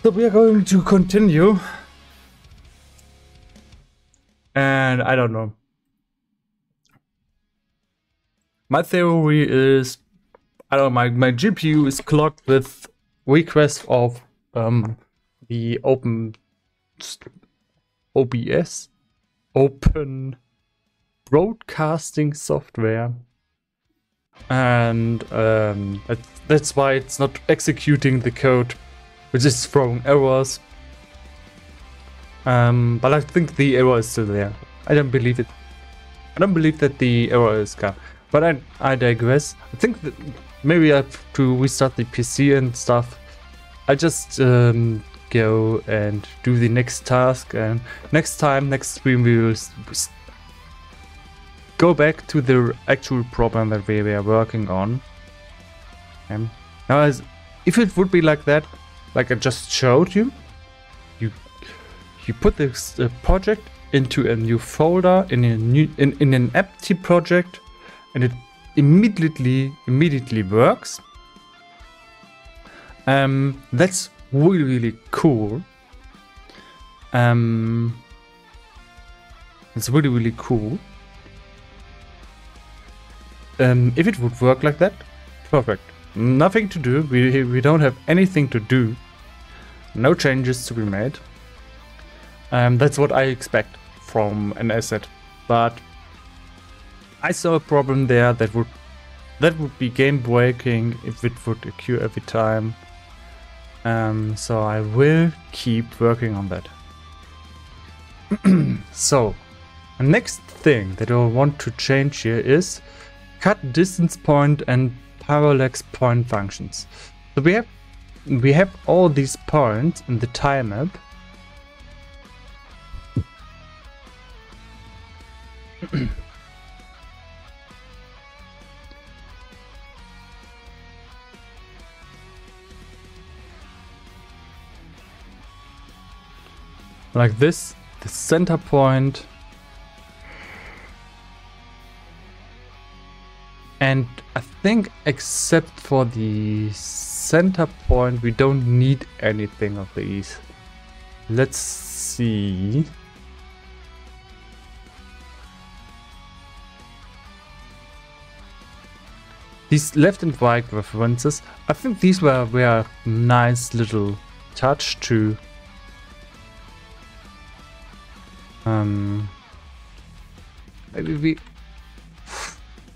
we are going to continue. And I don't know. My theory is, I don't know, my GPU is clogged with requests of the OBS, Open Broadcasting Software. And that's why it's not executing the code, which is throwing errors. But I think the error is still there. I don't believe it. I don't believe that the error is gone. But I digress. I think that maybe I have to restart the PC and stuff. I just go and do the next task, and next stream we will go back to the actual problem that we were working on. Now, if it would be like that, like I just showed you, you put this project into a new folder in an empty project, and it immediately works. That's really cool. It's really cool. If it would work like that, perfect. Nothing to do. We don't have anything to do. No changes to be made. That's what I expect from an asset. But I saw a problem there that that would be game breaking if it would occur every time. So I will keep working on that. So, the next thing that I want to change here is cut distance point and parallax point functions. So we have all these points in the tile map. Like this, the center point. And I think except for the center point, we don't need anything of these. Let's see. These left and right references, I think these were a nice little touch to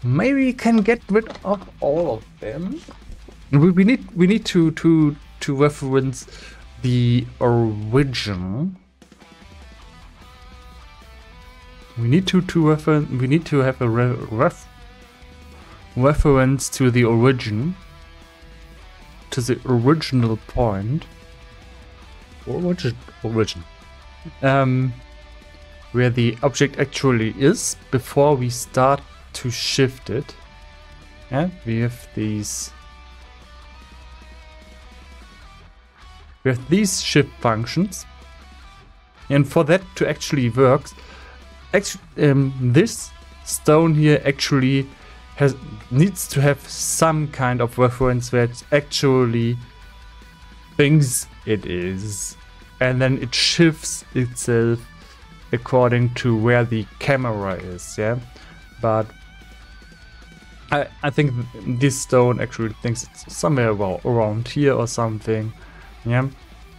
maybe we can get rid of all of them. We need to reference the original. We need to have a reference to the origin, to the original point. Origin. Where the object actually is before we start to shift it. Yeah, we have these shift functions, and for that to actually work, this stone here actually needs to have some kind of reference where it actually thinks it is, and then it shifts itself according to where the camera is. Yeah, but I think this stone actually thinks it's somewhere around here or something. Yeah,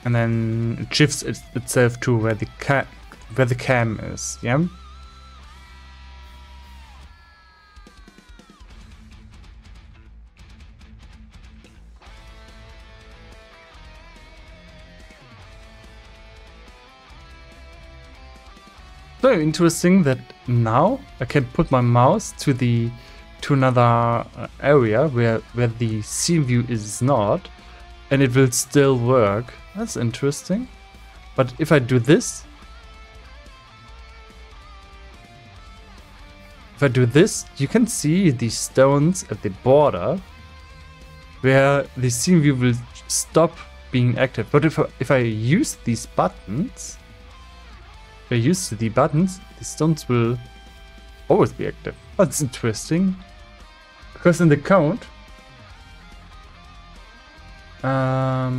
and then it shifts itself to where the cam is. Yeah. Very interesting that now I can put my mouse to another area where the scene view is not, and it will still work. That's interesting. But if I do this, you can see the stones at the border where the scene view will stop being active. But if I use these buttons, the stones will always be active. That's interesting. Because in the code, I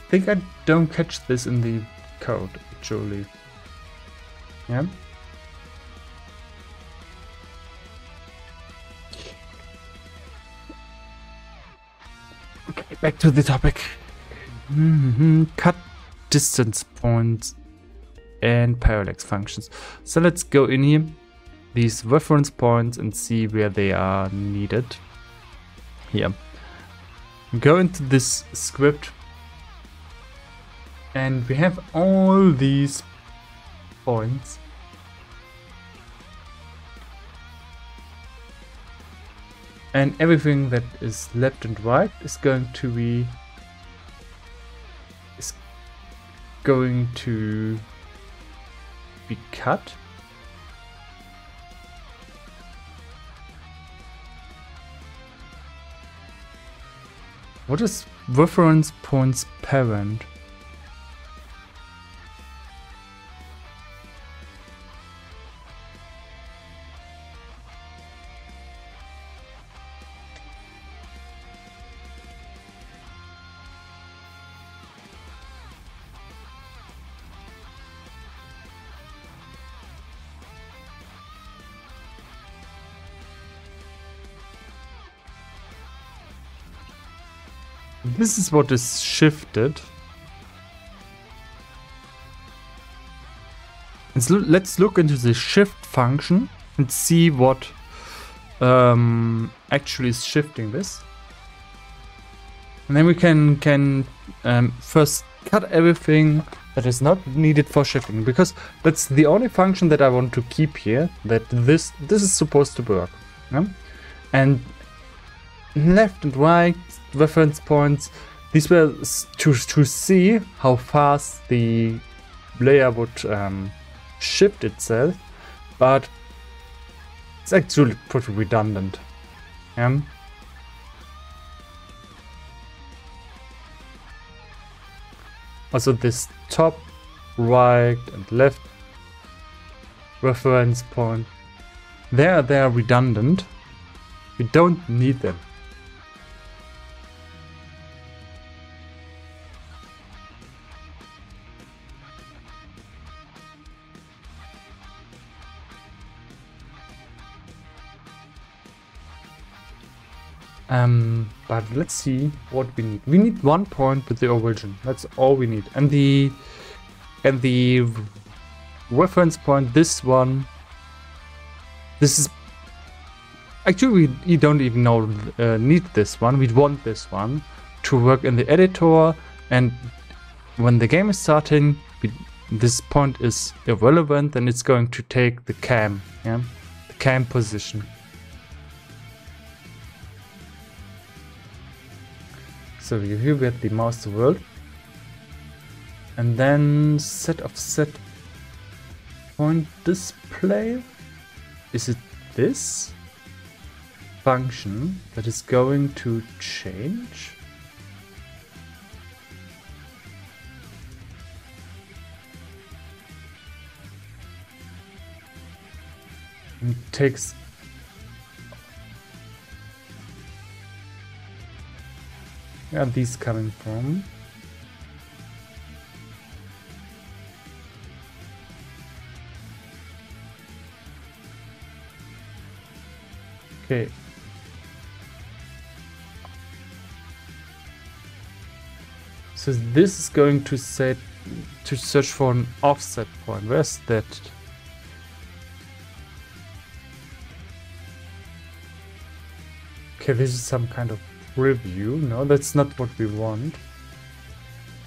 think I don't catch this in the code, actually. Yeah. Okay, back to the topic. Cut distance points and parallax functions. So let's go in here, these reference points, and see where they are needed. Here, go into this script, and we have all these points. And everything that is left and right is going to be cut. What is reference points parent? This is what is shifted. Let's look into the shift function and see what actually is shifting this. And then we can first cut everything that is not needed for shifting, because that's the only function that I want to keep here, that this is supposed to work. Yeah? And left and right reference points, these were to see how fast the layer would shift itself, but it's actually pretty redundant. Yeah? Also this top, right and left reference point, they are redundant. We don't need them. But let's see what we need. We need 1 point with the origin. That's all we need. And the reference point, this one, this is actually we don't even need this one. We want this one to work in the editor, and when the game is starting, this point is irrelevant, and it's going to take the cam, yeah, the cam position. So here we get the mouse to world, and then set point display. Is it this function that is going to change? It takes where are these coming from? Okay. So this is going to search for an offset point. Where's that? Okay, this is some kind of preview. No, that's not what we want.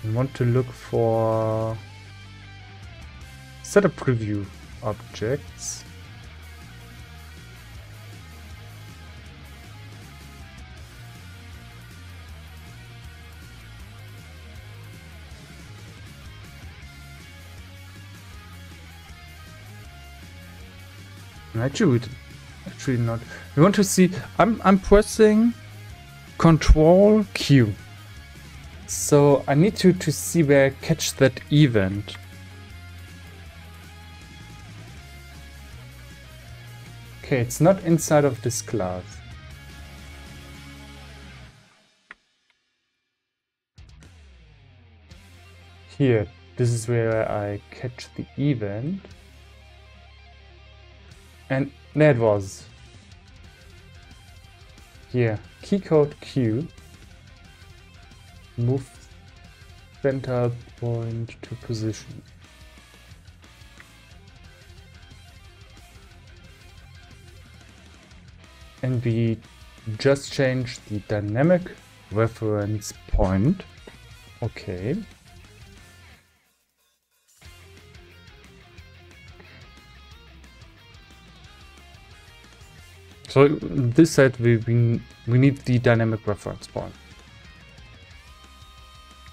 We want to look for set a preview objects. Actually not. We want to see. I'm pressing Control Q. So I need to see where I catch that event. Okay, it's not inside of this class. Here, this is where I catch the event. And there it was. Here, keycode Q. Move center point to position. And we just changed the dynamic reference point. Okay. So this said we need the dynamic reference point.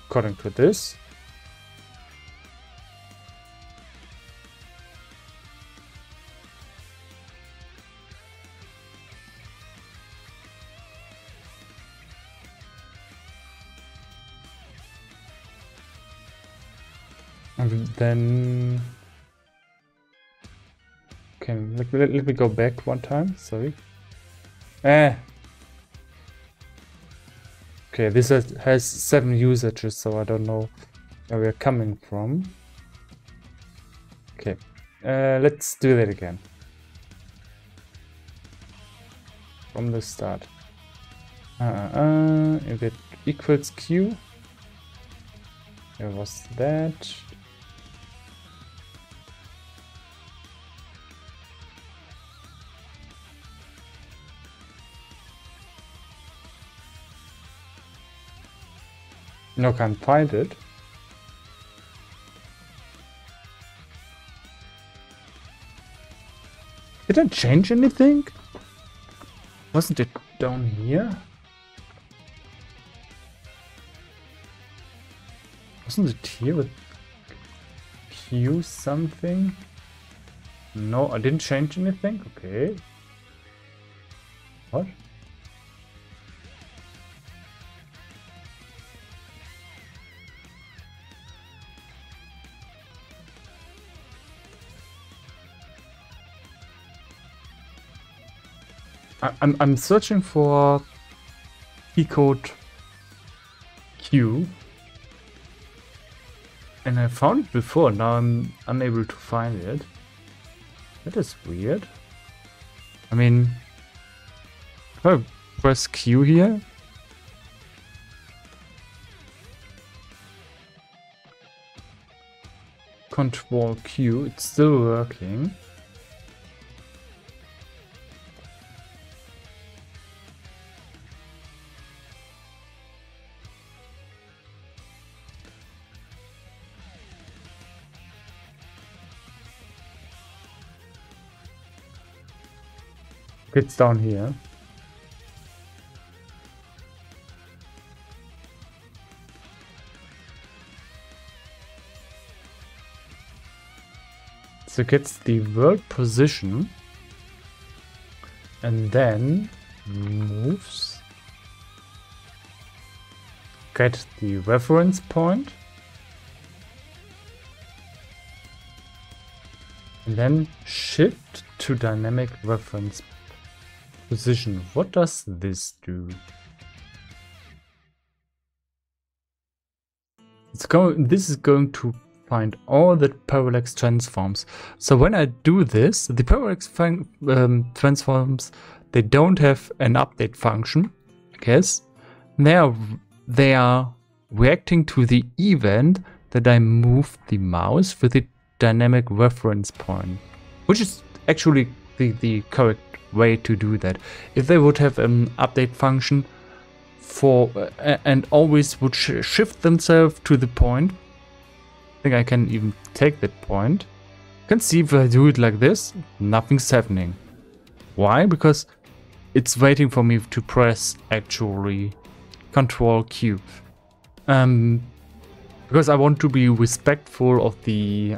According to this. And then okay, let me go back one time, sorry. Okay, this has 7 usages, so I don't know where we're coming from. Okay, let's do that again. From the start. If it equals Q. There was that. No, can't find it. Did I change anything? Wasn't it down here? Wasn't it here with Q something? No, I didn't change anything? Okay. What? I'm searching for key code Q, and I found it before. Now I'm unable to find it. That is weird. I mean, if I press Q here, Control Q, it's still working. It's down here. So it gets the world position and then moves. Get the reference point. And then shift to dynamic reference position. What does this do? This is going to find all the parallax transforms. So when I do this, the parallax transforms, they don't have an update function, I guess. They are reacting to the event that I move the mouse with the dynamic reference point, which is actually the correct way to do that. If they would have an update function for and always would shift themselves to the point, I think I can even take that point. You can see if I do it like this, nothing's happening. Why? Because it's waiting for me to press actually Control Q. Because I want to be respectful of the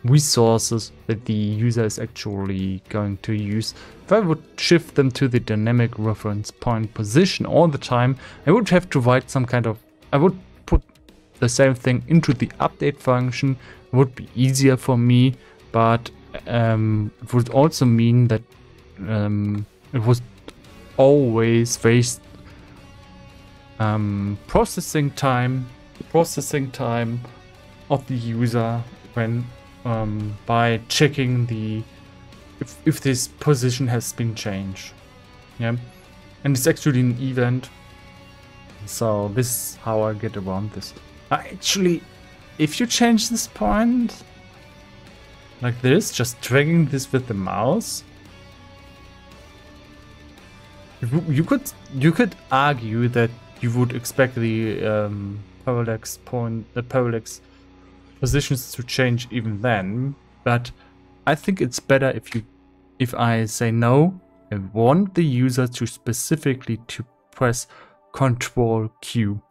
resources that the user is actually going to use. If I would shift them to the dynamic reference point position all the time, I would have to write some kind of, I would put the same thing into the update function. It would be easier for me, but it would also mean that it was always waste processing time of the user when by checking the if this position has been changed. Yeah, and it's actually an event, so this is how I get around this. Actually, if you change this point like this, just dragging this with the mouse, you could argue that you would expect the parallax positions to change even then, but I think it's better if I say no, I want the user to specifically to press Control Q,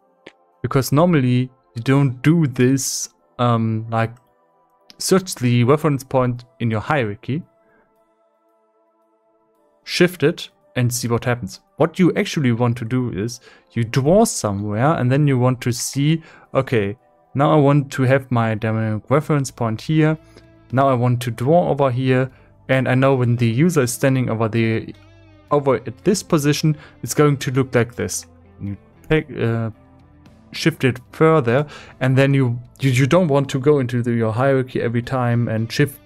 because normally you don't do this like search the reference point in your hierarchy, shift it and see what happens. What you actually want to do is you draw somewhere and then you want to see, okay, now I want to have my dynamic reference point here. Now I want to draw over here, and I know when the user is standing over at this position, it's going to look like this. You take shift it further, and then you don't want to go into your hierarchy every time and shift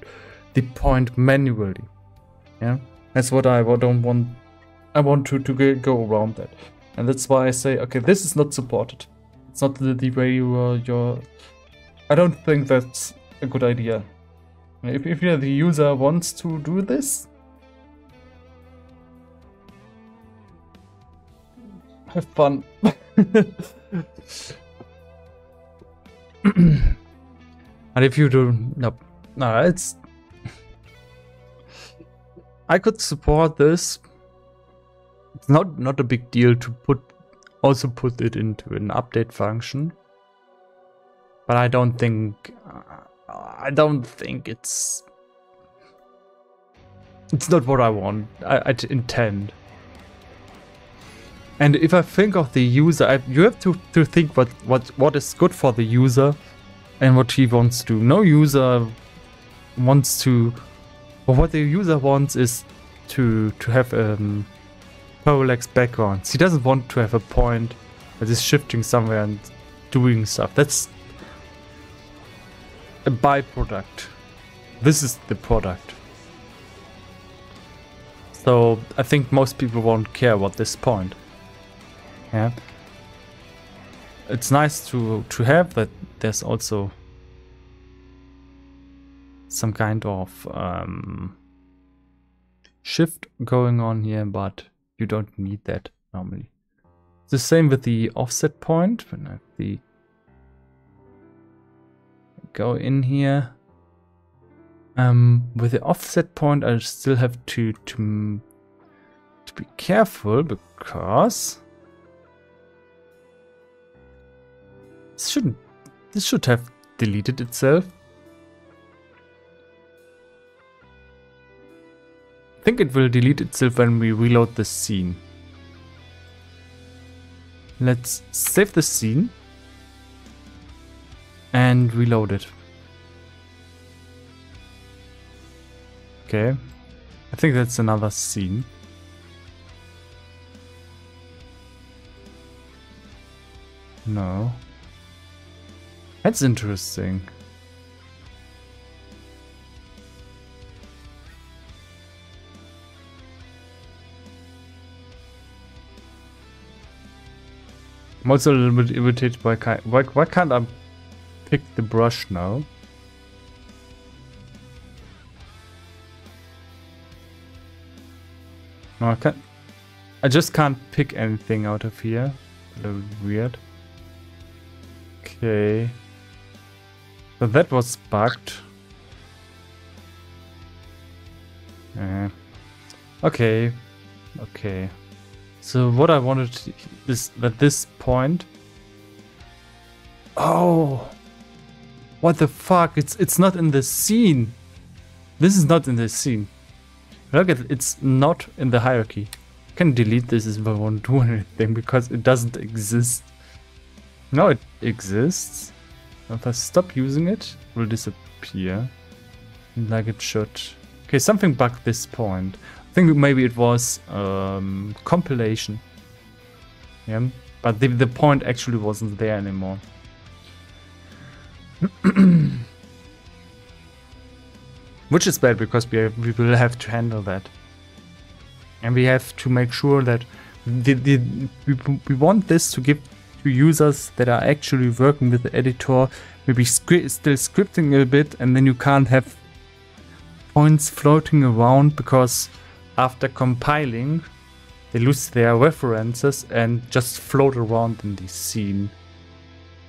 the point manually. Yeah, that's what I don't want. I want to go around that, and that's why I say, okay, this is not supported. It's not the way you're. I don't think that's a good idea. If the user wants to do this, have fun. And if you do, no, it's. I could support this. It's not a big deal to also put it into an update function, but I don't think it's not what I want. I intend. And if I think of the user, you have to think what is good for the user and what he wants to do. No user wants to, or what the user wants is to have parallax backgrounds. He doesn't want to have a point that is shifting somewhere and doing stuff. That's a byproduct. This is the product. So I think most people won't care about this point. Yeah. It's nice to have that there's also some kind of shift going on here, but you don't need that normally. It's the same with the offset point. When I go in here, with the offset point, I still have to be careful because this should have deleted itself. I think it will delete itself when we reload the scene. Let's save the scene and reload it. Okay, I think that's another scene. No. That's interesting. I'm also a little bit irritated by why can't I pick the brush now? No, I can't. I just can't pick anything out of here. A little weird. Okay. So that was bugged. Okay. Okay. So what I wanted is at this point. Oh, what the fuck? It's not in the scene. This is not in the scene. Look at it. It's not in the hierarchy. I can delete this if I won't do anything because it doesn't exist. No, it exists. If I stop using it, it will disappear like it should. Okay, something bugged this point. I think maybe it was compilation. Yeah, but the point actually wasn't there anymore. Which is bad because we will have to handle that. And we have to make sure that we want this to give to users that are actually working with the editor, maybe still scripting a bit, and then you can't have points floating around because after compiling they lose their references and just float around in the scene.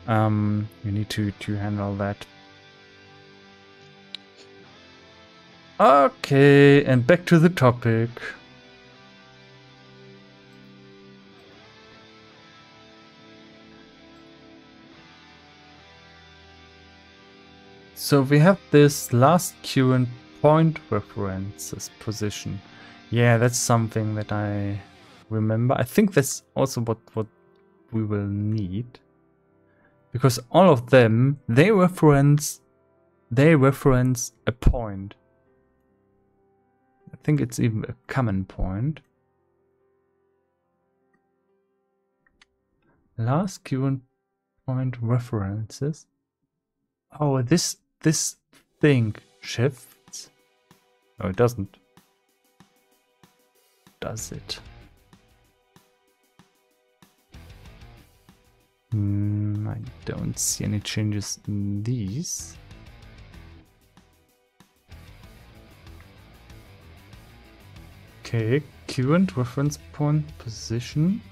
You need to handle that. Okay, and back to the topic. So we have this last current point references position. Yeah, that's something that I remember. I think that's also what we will need. Because all of them, they reference a point. I think it's even a common point. Last current point references. Oh, this thing shifts. No, it doesn't. Does it? I don't see any changes in these. Okay, current reference point position.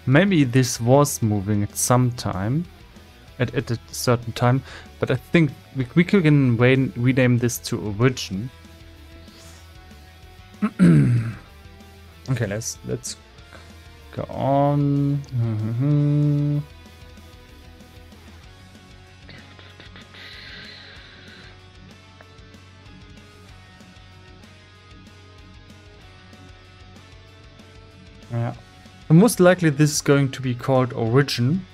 Maybe this was moving at some time, at a certain time, but I think we can rename this to origin. Okay, let's go on. Yeah. Most likely this is going to be called origin.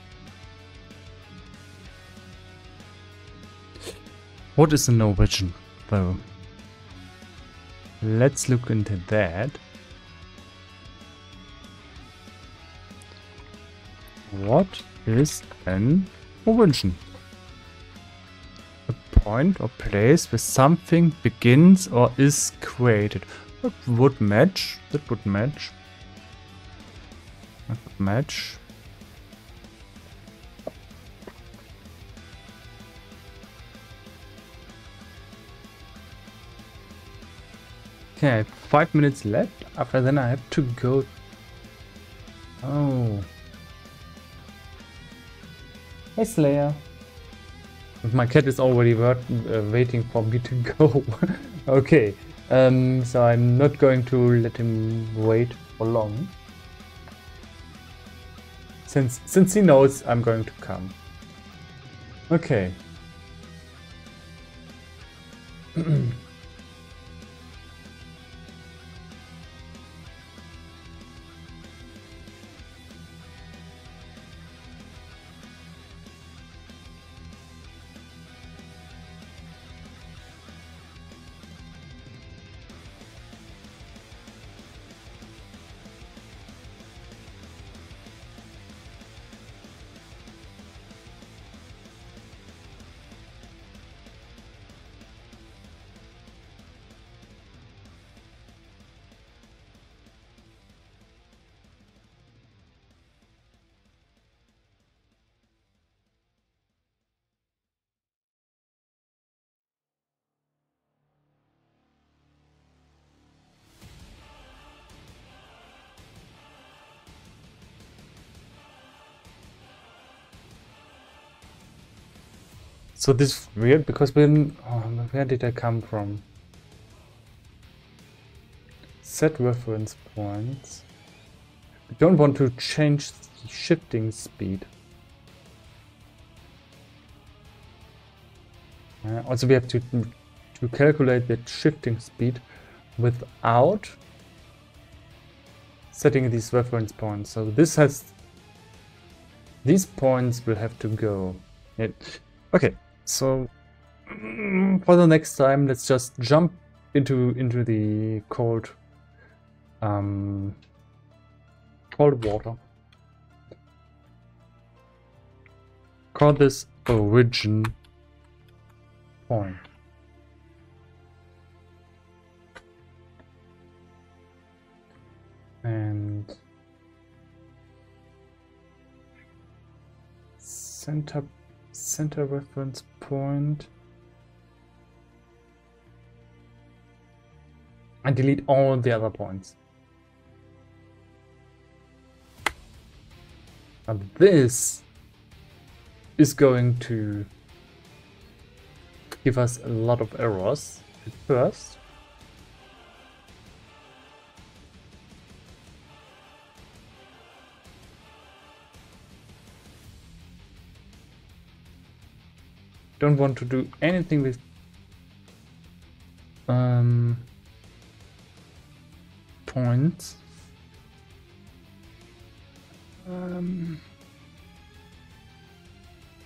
What is an origin, though? Let's look into that. What is an origin? A point or place where something begins or is created. That would match. That would match. That would match. Okay, 5 minutes left. After then I have to go. Oh. Hey Slayer. My cat is already waiting for me to go. Okay. So I'm not going to let him wait for long. Since he knows I'm going to come. Okay. So this is weird because where did I come from? Set reference points. We don't want to change the shifting speed. Also we have to calculate the shifting speed without setting these reference points. So these points will have to go. Okay. So for the next time, let's just jump into the cold water. Call this origin point. And center reference point, and delete all the other points. And this is going to give us a lot of errors at first. Don't want to do anything with points.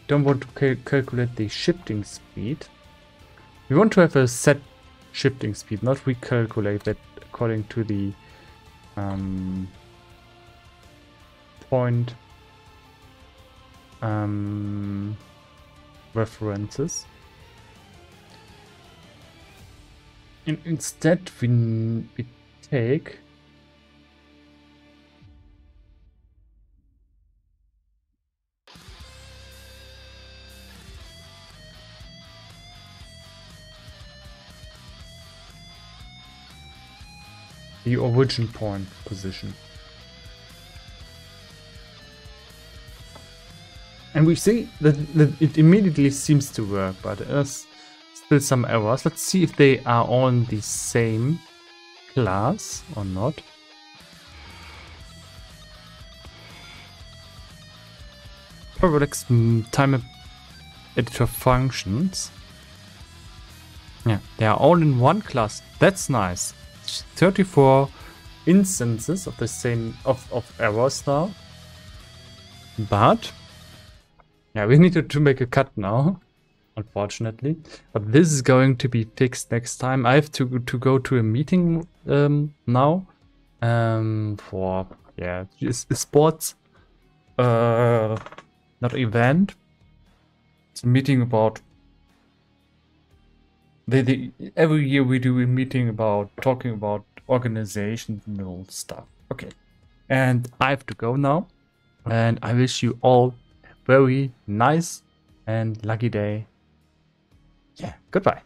Don't want to calculate the shifting speed. We want to have a set shifting speed, not recalculate that according to the point references. And instead we take the origin point position. And we see that it immediately seems to work, but there's still some errors. Let's see if they are on the same class or not. Parallax time editor functions. Yeah, they are all in one class. That's nice. 34 instances of the same of errors now. But yeah, we need to make a cut now, unfortunately. But this is going to be fixed next time. I have to go to a meeting now for sports not event. It's a meeting about every year we do a meeting about talking about organizational stuff. Okay, and I have to go now, and I wish you all a very nice and lucky day. Yeah, goodbye.